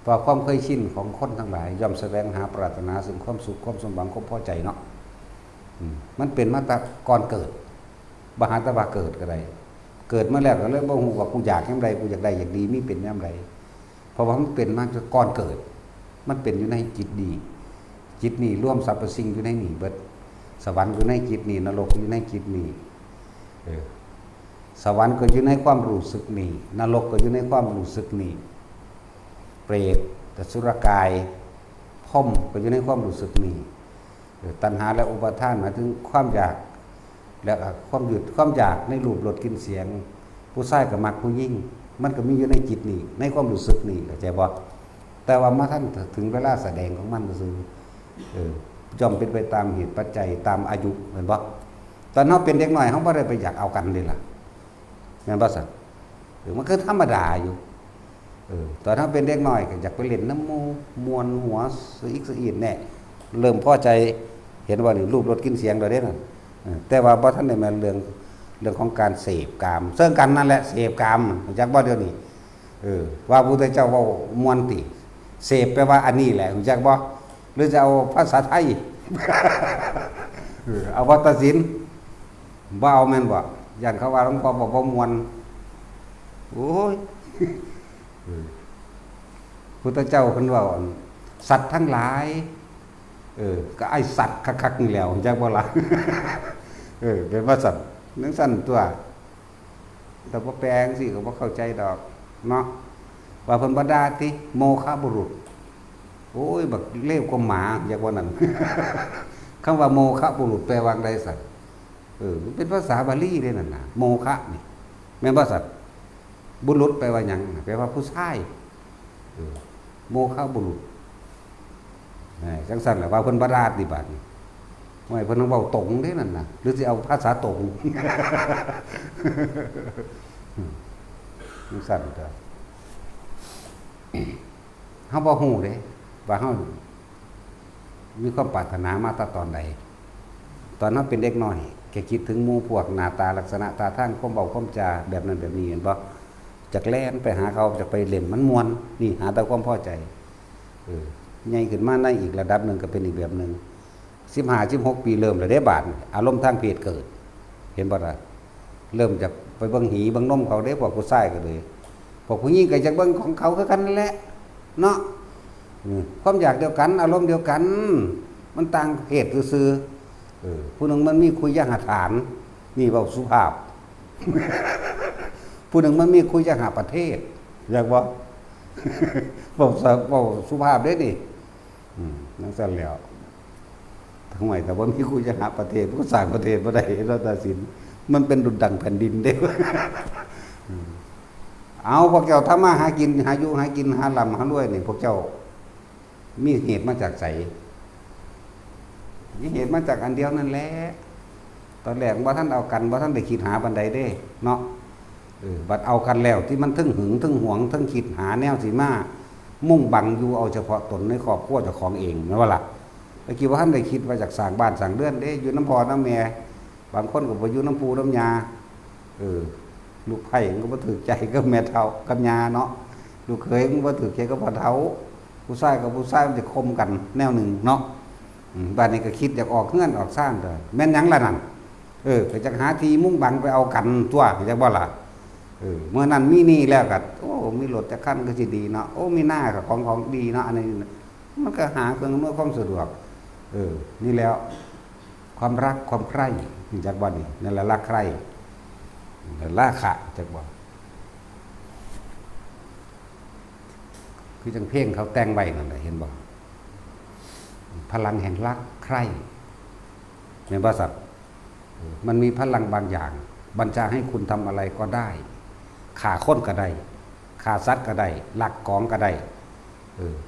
เพราะความเคยชินของคนทั้งหลายย่อมแสวงหาปรารถนาซึ่งความสุขความสมหวังความพอใจเนาะมันเป็นมาแต่ก่อนเกิดบ่หาแต่ว่าเกิดก็ได้เกิดมาแล้วก็เลยบ่ฮู้ว่ากูอยากจังไดกูอยากได้อยากดีมีเป็นยามใดเพราะว่ามันเป็นมาจากก่อนเกิดมันเป็นอยู่ในจิตดีจิตนี่รวมสรรพสิ่งอยู่ในนี่เบิดสวรรค์อยู่ในจิตนี่นรกอยู่ในจิตนี่สวรรค์ก็อยู่ในความรู้สึกนี่นรกก็อยู่ในความรู้สึกนี่เปรตอสุรกายพรหมก็อยู่ในความรู้สึกนี่ตัณหาและอุปาทานหมายถึงความอยากและความหยุดความอยากในรูปรสกลิ่นเสียงผู้ชายก็มักผู้หญิงมันก็มีอยู่ในจิตนี่ในความรู้สึกนี่เข้าใจบ่แต่ว่ามาท่านถึงเวลาแสดงของมันก็คือย่อมเป็นไปตามเหตุปัจจัยตามอายุเหมือนบ่ตอนเฮาเป็นเด็กน้อยเฮาบ่ได้ไปอยากเอากันเลยล่ะแม่นบ่ซั่นมันคือธรรมดาอยู่ตอนเฮาเป็นเด็กน้อยก็อยากไปเล่นน้ำหมู่มวนหัวสะอิกสะอีดแน่เริ่มพอใจเห็นว่านี่รูปรสกลิ่นเสียงแล้วเด้นั่นแต่ว่าบ่ทันได้มาเรื่องของการเสพกามเสิ่งกันนั่นแหละเสพกามจักบ่เดี๋ยวนี้ว่าพระพุทธเจ้าเว้ามวนติเสพแปลว่าอันนี้แหละจักบ่หรือจะเอาภาษาไทย เอาวัตศิลป์บ่เอาแม่นบ่ย่านเขาว่าหลวงพ่อบอกบ่ม่วนโอ้ย พุทธเจ้าเพิ่นว่าสัตว์ทั้งหลายก็ไอ้สัตว์คักๆนี่แหล้วจักบ่ล่ะ เป็นว่าสัตว์นึงสั่นตัวแต่บ่แปลงสิก็บ่เข้าใจดอกเนาะว่าเพิ่นบ่ด่าติโมฆะบุรุษโอ้ยบักเลวกว่าหมาอย่างว่านั้น คำว่าโมฆะบุรุษแปลว่าใดสัตว์มันเป็นภาษาบาลีเด้นั่นน่ะโมฆะนี่แม่นบ่สัตว์บุรุษแปลว่าหยังแปลว่าผู้ชายโมฆะบุรุษจังซั่นแหละว่าเพิ่นบ่ด่าติบัดนี้ไม่เพิ่นต้องเว้าตรงเด้นั่นน่ะหรือสิเอาภาษาตรง จังซั่นตัวเฮาบ่ฮู้เด้ว่าเฮามีความปรารถนามาตั้งตอนใดตอนเฮาเป็นเด็กน้อยแค่คิดถึงหมู่พวกหน้าตาลักษณะท่าทางความเว้าความจาแบบนั้นแบบนี้เห็นบ่จักแล่นไปหาเขาจักไปเล่นมันม่วนนี่หาแต่ความพอใจใหญ่ขึ้นมาในอีกระดับนึงก็เป็นอีกแบบนึง15 16ปีเริ่มแล้วเด้บาดอารมณ์ทางเพศเกิดเห็นบ่ล่ะเริ่มจากไปเบิ่งหีเบิ่งนมเขาเด้พวกผู้ชายก็เลยพวกผู้หญิงก็จักเบิ่งของเขาคือกันนั่นแหละเนาะความอยากเดียวกันอารมณ์เดียวกันมันต่างเพศซื่อผู้นึงมันมีคุยยหฐานนี่เว้าสุภาพ ผู้นึงมันมีคุยยหประเทศอยากบ่ เว้าสุภาพเด้นี่นั่นซั่นแล้วทำไมแต่ว่ามีคุยยหประเทศก็สร้างประเทศบ่ได้รัฐศิลป์มันเป็นดุจดังแผ่นดินเด้ เอาพวกเจ้าทำมาหากินหาอยู่หากินหาลำหารวยนี่พวกเจ้ามีเหตุมาจากไสมีเหตุมาจากอันเดียวนั่นแหละตอนแรกว่าท่านเอากันว่าท่านได้คิดหาบันไดเด้เนาะบัดเอากันแล้วที่มันทึ่งหึงทึ่งหวงทึ่งคิดหาแนวสีมามุ่งบังอยู่เอาเฉพาะตนในครอบครัวเจ้าของเองนะว่าล่ะเมื่อกี้ว่าท่านได้คิดว่าจากสร้างบ้านสร้างเรือนเด้อยู่น้ำพ่อน้ำแม่บางคนก็บ่อยู่น้ำปูน้ำยาลูกไผ่มันก็บ่ถูกใจกับแม่เฒ่ากับยาเนาะลูกเขยมันบ่ถูกใจกับพ่อเฒ่าผู้ชายกับผู้ชายมันจะคมกันแนวหนึ่งเนาะบ้านนี้ก็คิดอยากออกเฮือนออกสร้างเด้อแม่นหยังล่ะนั่นก็จักหาที่มุ่งบังไปเอากันตัวจักบ่ล่ะเมื่อนั้นมีนี่แล้วก็โอ้มีรถจักคันก็สิดีเนาะโอ้มีหน้าก็ของดีเนาะอันนี้มันก็หาเครื่องอำนวยความสะดวกนี่แล้วความรักความใคร่จักบ่นี่นั่นแหละรักใคร่ราคะจักบ่คือจังเพลงเขาแต่งไว้นั่นแหละเห็นบ่พลังแห่งรักใคร่ในภาษามันมีพลังบางอย่างบัญชาให้คุณทำอะไรก็ได้ฆ่าคนก็ได้ฆ่าสัตว์ก็ได้ลักของก็ได้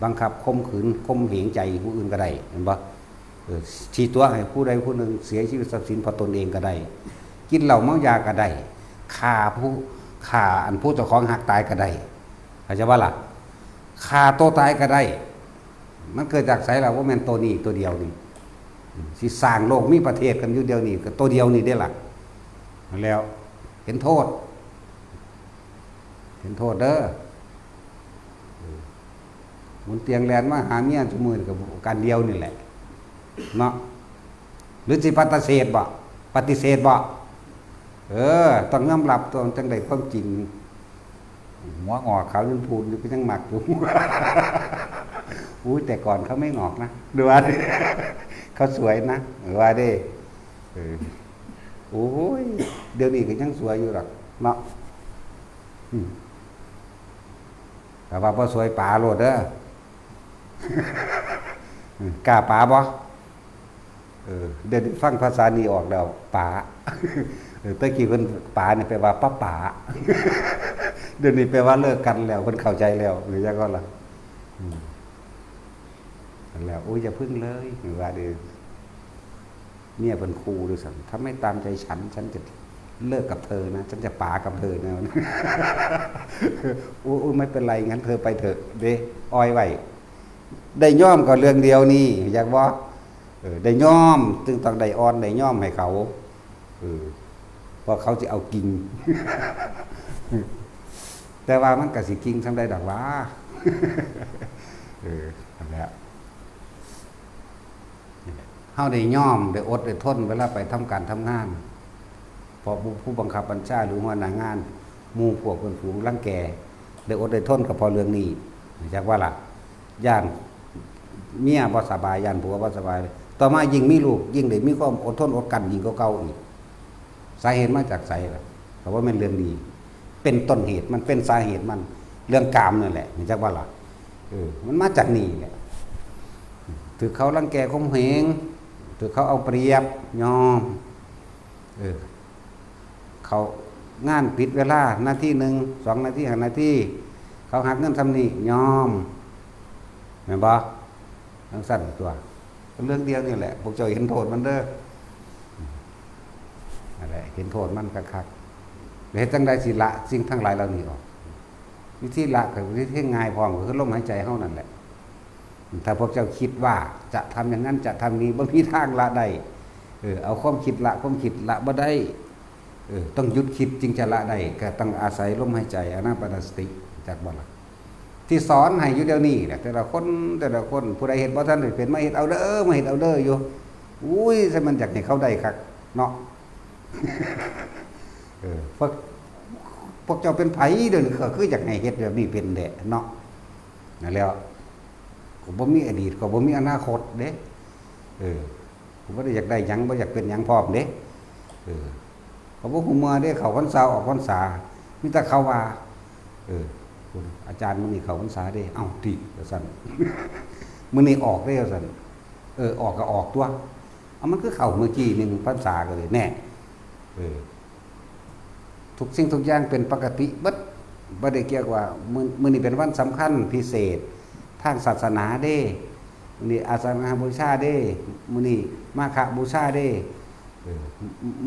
บังคับข่มขืนข่มเหงใจผู้อื่นก็ได้เห็นบ่ชี้ตัวให้ผู้ใดผู้หนึ่งเสียชีวิตทรัพย์สินเพราะตนเองก็ได้กินเหล้าเมายาก็ได้ฆ่าอันผู้เจ้าของหักตายก็ได้เข้าใจว่าล่ะฆ่าตัวตายก็ได้มันเกิดจากไสล่ะว่าแม่นตัวนี้ตัวเดียวนี่สิสร้างโลกมีประเทศกันอยู่เดียวนี่ก็ตัวเดียวนี่เด้ล่ะ แล้วเห็นโทษเด้อหมุนเตียงแลนมาหาเมียชั่วโมงกับการเดียวนี่แหละเนาะหรือสิปฏิเสธบ่ต้องยอมรับตัวจังได๋ความจริงหัวงอกขาวจนพูนอยู่ก็ยังหมักอยู่ อุ้ยแต่ก่อนเขาไม่งอกนะดูว่าดิเขาสวยนะว่าดิโอ้ยเดี๋ยวนี้ก็ยังสวยอยู่หรอกเนาะแต่ว่าพอสวยป่าโลดเด้อกล้าป่าบ่เดี๋ยวฟังภาษานี้ออกแล้วป่าตะกี้เพิ่นป่านี่แปลว่าป้าป่าเดี๋ยวนี้แปลว่าเลิกกันแล้วเพิ่นเข้าใจแล้วหรือยังก็ล่ะแล้วโอ้ยอย่าพึ่งเลยหรือว่าเดี๋ยวเนี่ยเป็นครูด้วยสั่งถ้าไม่ตามใจฉันจะเลิกกับเธอนะฉันจะป่ากับเธอนะโอ้ไม่เป็นไรงั้นเธอไปเถอะเด้อ้อยไว้ได้ย่อมก็เรื่องเดียวนี่อยากว่าได้ย่อมจึงต้องได้อ่อนได้ย่อมให้เขาเพราะเขาจะเอากินแต่ว่ามันก็สิกินทำได้ดอกว่าแล้วเฮาได้ย่อมได้อดได้ทนเวลาไปทำการทำงานพอผู้บังคับบัญชาหรือหัวหน้างานหมู่พวกเพิ่นฝูงรังแกได้อดได้ทนก็พอเรื่องนี้จักว่าล่ะย่านเมียบ่สบายย่านผัวบ่สบายต่อมายิ่งมีลูกยิ่งได้มีความอดทนอดกันยิ่งกว่าเก่าอีกสาเหตุมาจากไสล่ะเพราะว่ามันเรื่องดีเป็นต้นเหตุมันเป็นสาเหตุมันเรื่องกามนั่นแหละจักว่าล่ะมันมาจากนี่แหละถือเขารังแกข่มเหงถือเขาเอาเปรียบยอมเขางานผิดเวลานาทีหนึ่ง2 นาที5 นาทีเขาหักเงินทำนี่ยอมแม่นบ่ทั้งสั้นตัวเรื่องเดียวนี่แหละพวกเจ้าเห็นโทษมันเด้ออะไรเห็นโทษมันคักๆเฮ็ดจังได๋สิละสิ่งทั้งหลายเหล่านี้ออกวิธีละกับวิธีง่ายพร้อมก็คือลมหายใจเฮานั่นแหละถ้าพวกเจ้าคิดว่าจะทำอย่างนั้นจะทำนี้บ่มีทางละได้เอาความคิดละบ่ได้ต้องหยุดคิดจึงจะละได้ก็ต้องอาศัยลมหายใจอานาปานสติจากบ่ล่ะที่สอนให้อยู่เดี๋ยวนี้แหละแต่ละคนผู้ใดเฮ็ดบ่ทันได้เป็นมาเฮ็ดเอาเด้ออยู่อุ้ยซะมันอยากให้เขาได้คักเนาะพวกเจ้าเป็นไผเด้อก็คืออยากให้เฮ็ดแบบนี้เป็นแหละเนาะนั่นแล้วก็บ่มีอดีตก็บ่มีอนาคตเด้ผมบ่ได้อยากได้หยังบ่อยากเป็นหยังพร้อมเด้เขาบ่ฮู้เมื่อเด้เข้าพรรษาออกพรรษามีแต่เขาว่าอาจารย์มื้อนี้เข้าพรรษาเด้เอ้าติว่าซั่นมื้อนี้ออกเด้ว่าซั่นออกก็ออกตัวเอามันคือเข้าเมื่อกี้นึงพรรษาก็เลยแน่ทุกสิ่งทุกอย่างเป็นปกติเบิดบ่ได้เกี่ยวว่ามื้อนี้เป็นวันสำคัญพิเศษทางศาสนาเด้มื้อนี้อาสาฬหบูชาเด้มื้อนี้มาฆบูชาเด้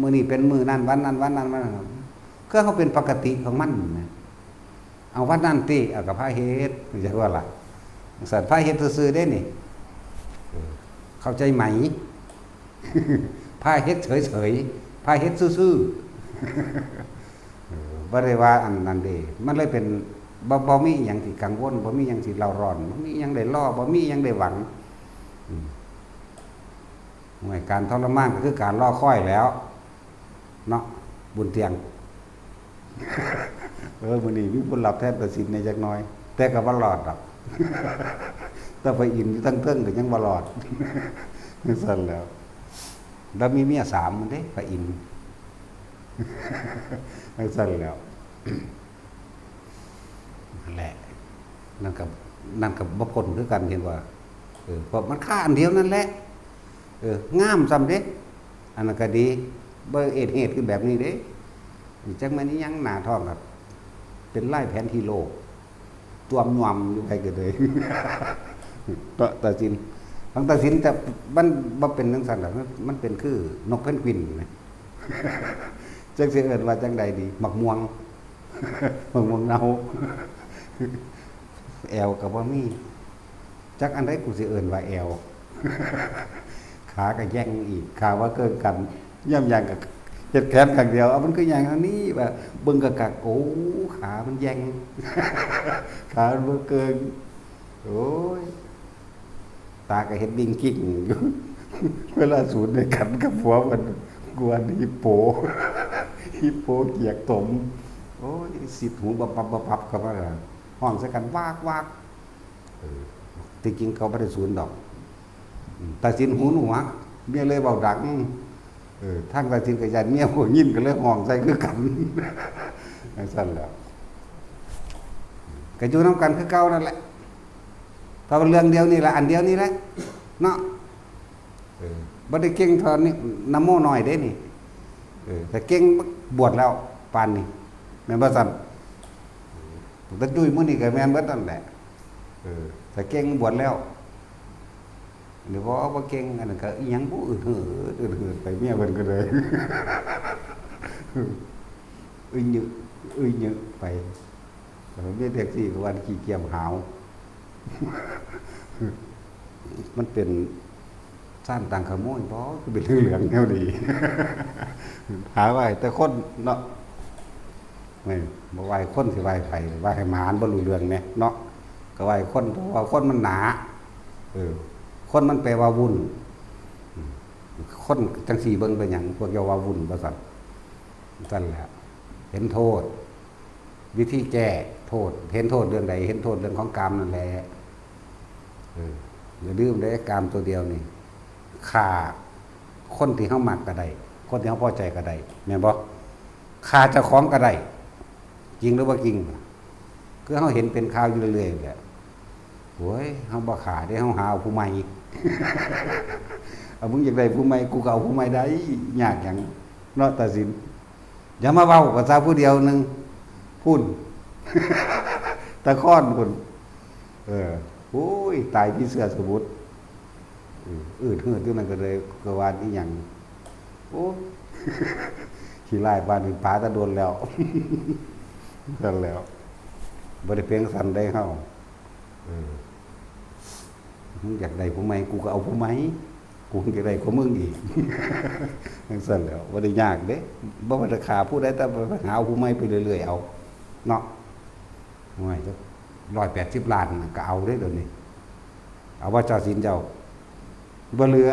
มื้อนี้เป็นมื้อนั้นวันนั้นคือเขาเป็นปกติของมันนะเอาวันนั้นติเอากับพระเฮ็ดจักว่าล่ะสัตว์พระเฮ็ดซื่อๆเด้นี่เข้าใจไหมพระเฮ็ดเฉยๆพระเฮ็ดซื่อๆบ่ได้ว่าอันนั้นเด้มันเลยเป็นบ่มีหยังที่กังวลบ่มีหยังที่เร่าร้อนบ่มีหยังได้รอบ่มีหยังได้หวังการทรมานก็คือการรอคอยแล้วเนาะบุญเตียงมื้อนี้มีผู้รับแทนประสิทธิ์ในจักหน่อยแต่ก็บ่รอดดอกแต่ไปอินอยู่ทั้งเทิงก็ยังบ่รอดซั่นแล้วแล้วมีเมีย3มันเด้ไปอินซั่นแล้วนั่นแหละนั่นกับบ่พ้นคือกันเห็นว่าเพราะมันค่าอันเดียวนั่นแหละงามซ้ำเด้อันนั้นก็ดีบ่เหตุคือแบบนี้เด้จังแม่นยังหน้าท้องครับเป็นลายแผนที่โลกตัวมวมอยู่ไผก็เลยตัดสินฟังตัดสินแต่มันบ่เป็นจังซั่นดอกมันเป็นคือนกเพนกวินนะจังสิเอิ้นว่าจังใดดีมักม่วงเนาแอวก็บ่มีจักอันใดกูสิเอิ้นว่าแอวขาก็แย่งอีกขาว่าเกินกันย่ำยังกับ เฮ็ดแขนข้างเดียวเอามันคือหยังอันนี้ว่าเบิ่งกะกักโอ้ขามันแยงขามันบ่เกินโอ้ยตาก็เฮ็ดดิ่งกิ้งอยู่เวลาสูดด้วยกันกับผัวมันกวนฮิปโปฮิปโปเกียกตมโอ้ยสิหูบับเข้ามาห้องใส่กันวากที่จริงเขาบ่ได้สูนดอกตัดสินหูหนวกเมียเลยเบาดังทั้งตัดสินกับยานเมียหัวยิ้มกันเลยห้องใส่คือกันสั่นแล้วก็อยู่นำกันคือเก่านั่นแหละเพราะเรื่องเดียวนี่แหละอันเดียวนี่แหละเนาะบ่ได้เก่งเท่านี้น้ำโมน้อยเด้นี่แต่เก่งบวชแล้วปานนี้แม่นบ่ซั่นแต่ดุ้ยมื้อนี้ก็แม่นเบิดนั่นแหละแต่เก่งบวชแล้วหรือว่าเก่งอันนั้นก็อีหยังบ่อื่นไปเมียเพิ่นก็เลยอึ้ยยึไปเมียแท็กซี่ก็วันขี้เกียจหาวมันเป็นซ่านต่างขโมยบ่คือเป็นเรื่องเหลืองแนวดีหาไว้แต่คนเนาะไม่บ่ไหวคนสิไหวไผไหวให้หมานบ่รู้เรื่องแหมเนาะก็ไหวคนเพราะว่าคนมันหนาคนมันแปลว่าวุ่นคนจังสี่เบิ่งเป็นหยังพวกเยาว่าวุ่นว่าซั่นนั่นแหละเห็นโทษวิธีแก้โทษเห็นโทษเรื่องใดเห็นโทษเรื่องของกามนั่นแหละอย่าลืมได้กามตัวเดียวนี่ฆ่าคนที่เฮามักก็ได้คนที่เฮาพอใจก็ได้แม่นบ่ฆ่าเจ้าของก็ได้จริงหรือบ่จริงคือเฮาเห็นเป็นข่าวอยู่เรื่อยๆแหละโอ้ยเฮาบ่ฆ่าได้เฮาหาผู้ใหม่เอามึงอยากได้ผู้ใหม่กูก็เอาผู้ใหม่ได้ยากหยังเนาะตัดสินอย่ามาเว้าภาษาผู้เดียวนึงพูดตะค้อนพุ่นโอ้ยตายที่เสื้อสมุทรหืดอยู่นั่นก็เลยก็ว่าอีหยังโอ้ขี้ลายบ้านเป็นปลาตะโดนแล้วนั่นแล้วบ่ได้เพียงสั่นได้เฮามึงอยากได้ผู้ใหม่กูก็เอาผู้ใหม่กูอยากได้ของมึงอีกจังซั่นแล้วบ่ได้ยากเด้บ่ว่าจะฆ่าผู้ใดแต่หาเอาผู้ใหม่ไปเรื่อยๆเอาเนาะโอ้ยจัก180 ล้านก็เอาเด้เดี๋ยวนี้เอาว่าเจ้าศีลเจ้าบ่เหลือ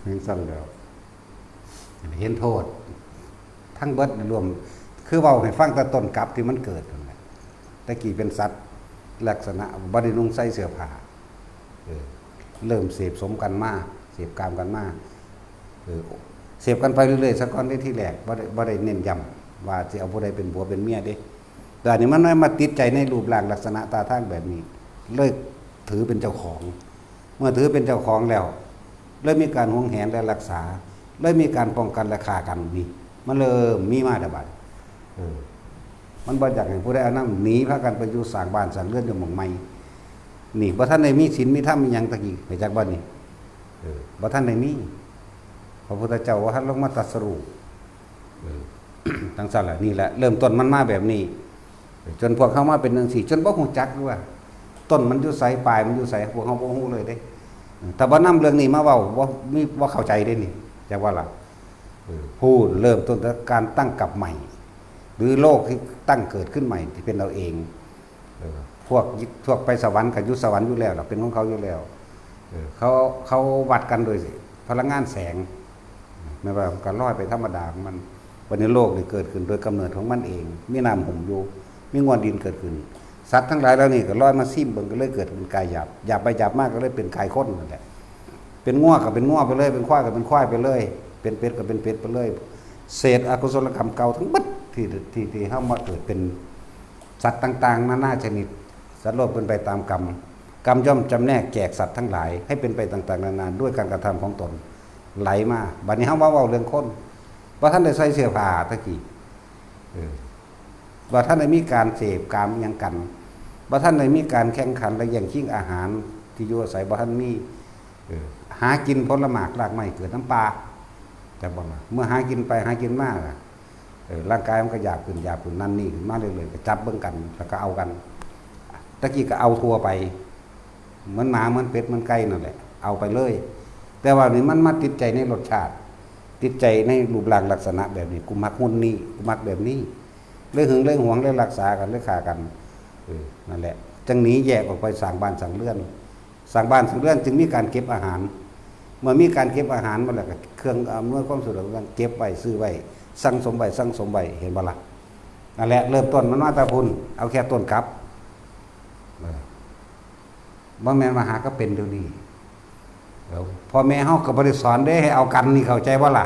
จังซั่นแล้วเห็นโทษทั้งเบิดรวมคือเว้าให้ฟังแต่ต้นกลับที่มันเกิดนั่นแหละตะกี้เป็นสัตว์ลักษณะบ่ได้นุ่งใส่เสื้อผ้าเริ่มเสพสมกันมาเสพกามกันมาเสพกันไปเรื่อยๆสักก่อนที่แรกบ่ได้เน้นย้ำว่าสิเอาผู้ใดเป็นผัวเป็นเมียเด้แต่อันนี้มันมาติดใจในรูปร่างลักษณะตาทางแบบนี้เลยถือเป็นเจ้าของเมื่อถือเป็นเจ้าของแล้วเลยมีการหวงแหนและรักษาเลยมีการป้องกันและฆ่ากันนี่มันเริ่มมีมาแต่บัดมันบ่อยากให้ผู้ใดเอานำหนีพากันไปอยู่สร้างบ้านสร้างเรือนอยู่หม่องใหม่นี่บ่ทันได้มีศีลมีธรรมมีหยังตะกี้ไปจักบ่นี่บ่ทันได้มีพระพุทธเจ้าว่าท่านลงมาตรัสรู้ทั้งซั่นแหละนี่แหละเริ่มต้นมันมาแบบนี้จนพวกเขามาเป็นจังซี่จนบ่ฮู้จักว่าต้นมันอยู่ไสปลายมันอยู่ไสพวกเฮาบ่ฮู้เลยเด้แต่บ่นำเรื่องนี้มาเว้าบ่เข้าใจเด้นี่จักว่าล่ะพูดเริ่มต้นจากการตั้งกลับใหม่หรือโลกที่ตั้งเกิดขึ้นใหม่ที่เป็นเราเองพวกไปสวรรค์กับยุสวรรค์อยู่แล้วเป็นของเขาอยู่แล้วเขาวัดกันโดยพลังงานแสงไม่ว่าการลอยไปธรรมดามันวันนี้โลกนี่เกิดขึ้นโดยกำเนิดของมันเองมีน้ำห่มอยู่มีงวลดินเกิดขึ้นสัตว์ทั้งหลายแล้วนี่ก็ลอยมาซิ่มเบิ่งก็เลยเกิดเป็นกายหยาบหยาบไปหยาบมากก็เลยเป็นกายข้นนั่นแหละเป็นง่วก็เป็นง่วไปเลยเป็นควายก็เป็นควายไปเลยเป็นเป็ดก็เป็นเป็ดไปเลยเศษอกุศลกรรมเก่าทั้งหมดที่เฮามาเกิดเป็นสัตว์ต่างๆนานาชนิดสัตว์โลกเป็นไปตามกรรมย่อมจำแนกแจกสัตว์ทั้งหลายให้เป็นไปต่างๆนานาด้วยการกระทำของตนไหลมาบัดนี้เฮาเว้าเรื่องคนว่าท่านได้ใส่เสื้อผ้าตะกี้ว่าท่านได้มีการเสพกามหยังกันว่าท่านได้มีการแข่งขันและแย่งชิงอาหารที่อยู่อาศัยบ่ท่านมีหากินผลไม้รากไม้เกิดน้ำปลาแต่บ่ล่ะเมื่อหากินไปหากินมาร่างกายมันก็อยากขึ้นนั่นนี่ขึ้นมาเรื่อยๆก็จับเบิ่งกันแล้วก็เอากันตะกี้ก็เอาทั่วไปเหมือนหมาเหมือนเป็ดเหมือนไก่นั่นแหละเอาไปเลยแต่ว่านี่มันมาติดใจในรสชาติ ติดใจในรูปร่างลักษณะแบบนี้กูมักหุ่นนี้กูมักแบบนี้เรื่องหึงเรื่องหวงเรื่องรักษากันเรื่องฆ่ากันนั่นแหละจังหนีแยกออกไปสร้างบ้านสร้างเรือนสร้างบ้านสร้างเรือนจึงมีการเก็บอาหารเมื่อมีการเก็บอาหารมาแล้วก็เครื่องอำนวยความสะดวกการเก็บไว้ซื้อไว้สั่งสมไว้สั่งสมไว้เห็นบ่ล่ะนั่นแหละเริ่มต้นมันมาตะพุนเอาแค่ต้นกับบ่แม่นมาหาก็เป็นเดี๋ยวนี้พ่อแม่เฮาก็บ่ได้สอนได้ให้เอากันนี่เข้าใจบ่ล่ะ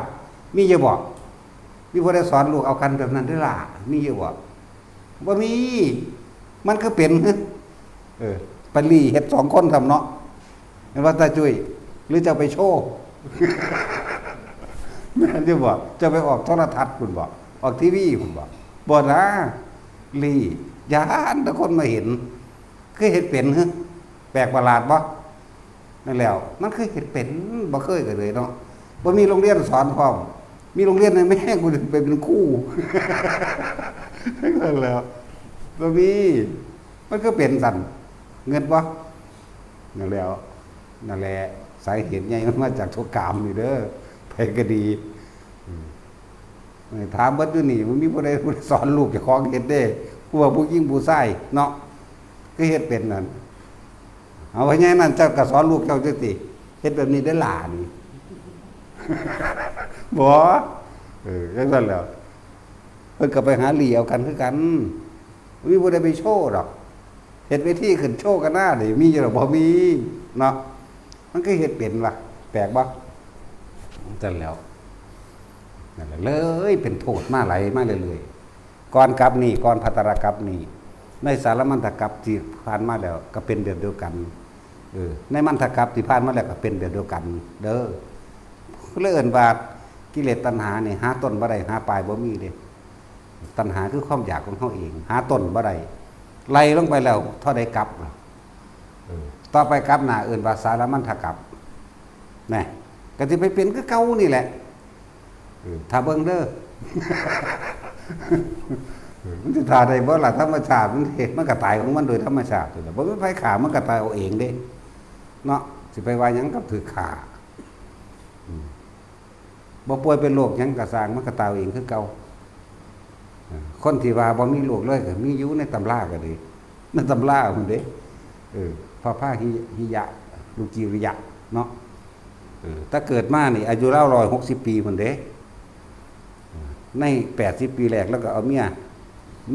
มีอยู่บ่มีบ่ได้สอนลูกเอากันแบบนั้นเด้อล่ะมีอยู่บ่บ่มีมันก็เป็นปลีเฮ็ด2คนทำเนาะเห็นว่าตาจุ้ยหรือจะไปโชว์แม่นอยู่บ่จะไปออกโทรทัศน์พุ่นบ่ออกทีวีพุ่นบ่นะลีย่านแต่คนมาเห็นเคยเฮ็ดเป็นฮะแปลกประหลาดบ่นั่นแล้วมันเคยเฮ็ดเป็นบ่เคยก็เลยเนาะบ่มีโรงเรียนสอนพร้อมมีโรงเรียนในแม่กูไปเป็นครูนั่นแล้วบ่มีมันก็เป็นสั่นเงินบ่นั่นแล้วนั่นแหละสาเหตุใหญ่มันมาจากทุกกรรมนี่เด้อไปก็ดีถามเบิดอยู่นี่มันมีผู้ใดสอนลูกเจ้าของเฮ็ดเด้ผู้ว่าผู้หญิงผู้ชายเนาะก็เฮ็ดเป็นนั่นเอาไว้ไงนั่นเจ้าก็สอนลูกเจ้าจังซี่เฮ็ดแบบนี้ได้หล่านี่บ่จังซั่นแล้วเพิ่นก็ไปหาเหลี่ยวกันคือกันมีผู้ใดไปโชว์ดอกเฮ็ดเวทีขึ้นโชว์กันหน้านี่มีอยู่ดอกบ่มีเนาะมันก็เฮ็ดเป็นว่ะแปลกบ่จังแล้วนั่นแหละเลยเป็นโทษมาหลายมาเรื่อยๆก่อนกลับนี่ก่อนภัตรกลับนี่ในสารมันตกลับที่ผ่านมาแล้วก็เป็นแบบเดียวกันในมันตกลับที่ผ่านมาแล้วก็เป็นแบบเดียวกันเด้อเลยเอิ้นว่ากิเลสตัณหานี่หาต้นบ่ได้หาปลายบ่มีเด้ตัณหาคือความอยากของเฮาเองหาต้นบ่ได้ไล่ลงไปแล้วเท่าใดกลับต่อไปกลับหน้าเอิ้นว่าสารมันตกลับแน่ก็สิไปเป็นคือเก่านี่แหละถ้าเบิ่งเด้อมันสิท่าได้บ่ล่ะธรรมชาติมันเฮ็ดมันก็ตายของมันโดยธรรมชาติอยู่แล้วบ่มีไผฆ่ามันก็ตายเอาเองเด้เนาะสิไปว่าหยังกับถือฆ่าบ่ป่วยเป็นโรคหยังก็สร้างมันก็ตายเองคือเก่าคนที่ว่าบ่มีโรคเลยก็มีอยู่ในตำราก็ดีในตำราพุ่นเด้พระพาหิยะลูกีริยะเนาะถ้าเกิดมานี่อายุราว160 ปีพุ่นเด้ใน80 ปีแรกแล้วก็เอาเมี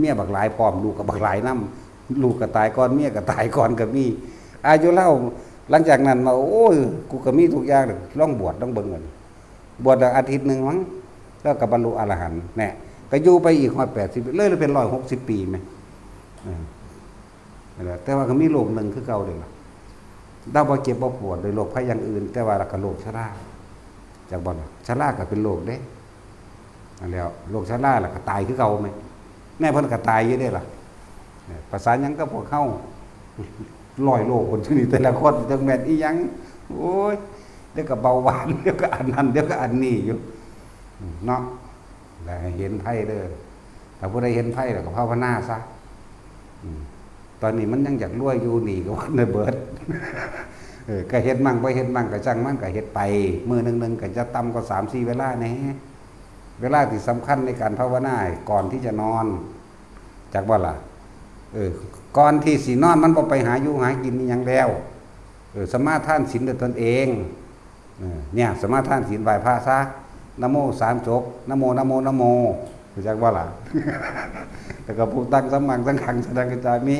ยบักหลายพร้อมลูกก็บักหลายนำลูกก็ตายก่อนเมียก็ตายก่อนก็มีอายุเล่าหลังจากนั้นมาโอ้ยกูก็มีทุกอย่างเลยลองบวชต้องเบิ่งกันบวชอาทิตย์นึงมั้งแล้วก็บรรลุอรหันต์แน่ก็อยู่ไปอีก180เลยเป็น160 ปีมั้ยแต่ว่าก็มีโรคนึงคือเก่าเด้ล่ะดาวบ่เจ็บบ่ปวดโดยโรคภัยอย่างอื่นแต่ว่าก็โรคชราจากบ่ชราก็เป็นโรคเด้นั่นแล้วโรคชราล่ะก็ตายคือเก่ามั้ยแม่เพิ่นก็ตายอยู่เด้ล่ะภาษาหยังก็พวกเฮา100 โรคคนที่นี่แต่ละคนจังแม่นอีหยังโอ้ยเดี๋ยวก็เบาหวานเดี๋ยวก็อันนั้นเดี๋ยวก็อันนี้อยู่เนาะแล้วเห็นไผเด้อถ้าผู้ใดเห็นไผแล้วก็ภาวนาซะตอนนี้มันยังอยากรวยอยู่นี่ก็ว่าได้เบิดก็เฮ็ดมั่งบ่เฮ็ดมั่งก็จังมันก็เฮ็ดไปมื้อนึงก็จะต่ำกว่า 3-4 เวลาแน่เวลาที่สำคัญในการภาวนาก่อนที่จะนอนจักบ่ล่ะก่อนที่สินอนมันบ่ไปหาอยู่หากินอีหยังแล้วสมาทานศีลด้วยตนเองเนี่ยสมาทานศีลไหว้พระซะนะโม3จบนะโมนะโมนะโมจักบ่ล่ะแล้วก็ผู้ตั้งสัมมังสังฆังสดังกจามิ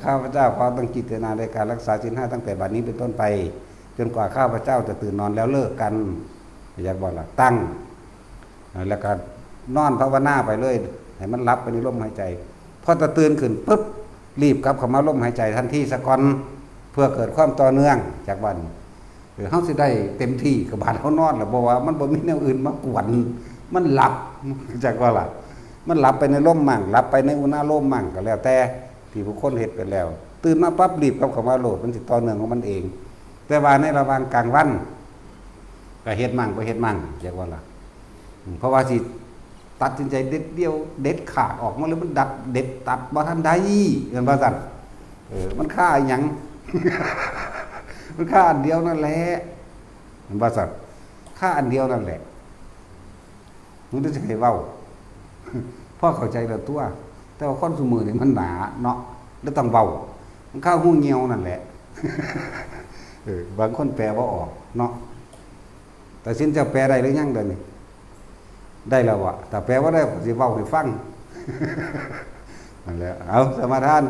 ข้าพเจ้าขอตั้งจิตนาในการรักษาศีล 5ตั้งแต่บัดนี้เป็นต้นไปจนกว่าข้าพเจ้าจะตื่นนอนแล้วเลิกกันจักบ่ล่ะตั้งแล้วก็นอนภาวนาไปเลยให้มันหลับไปในลมหายใจพอตื่นขึ้นปุ๊บรีบกลับเข้ามาลมหายใจทันทีซะก่อนเพื่อเกิดความต่อเนื่องจากวันเฮาสิได้เต็มที่กับบาดเฮานอนแล้วบ่ว่ามันบ่มีแนวอื่นมากวนมันหลับจักว่าล่ะมันหลับไปในลมมั่งหลับไปในอุณาโลมมั่งก็แล้วแต่ที่ผู้คนเฮ็ดไปแล้วตื่นมาปั๊บรีบกลับเข้ามาโลดมันสิต่อเนื่องของมันเองแต่ว่าในระหว่างกลางวันก็เฮ็ดมั่งบ่เฮ็ดมั่งจักว่าล่ะเพราะว่าสิตัดสินใจเด็ดเดียวเด็ดขาดออกมาแล้วมันดัดเด็ดตัดบ่ทันได้เอิ้นว่าซั่นมันฆ่าอีหยัง มันฆ่าอันเดียวนั่นแหละเห็นบ่ซั่นฆ่าอันเดียวนั่นแหละ มันจะให้เว้า พ่อเข้าใจแล้วตัว แต่ว่าคนสมือนี่มันหนาเนาะแล้วต้องเว้ามันเข้าหูเงียวนั่นแหละ บางคนแปลบ่ออกเนาะแต่สินจะแปลได้หรือยังเดี๋ยวนี้ได้แล้ววะแต่แปลว่าได้สิเว้าให้ฟัง นั่นแหละเอาสมาทาน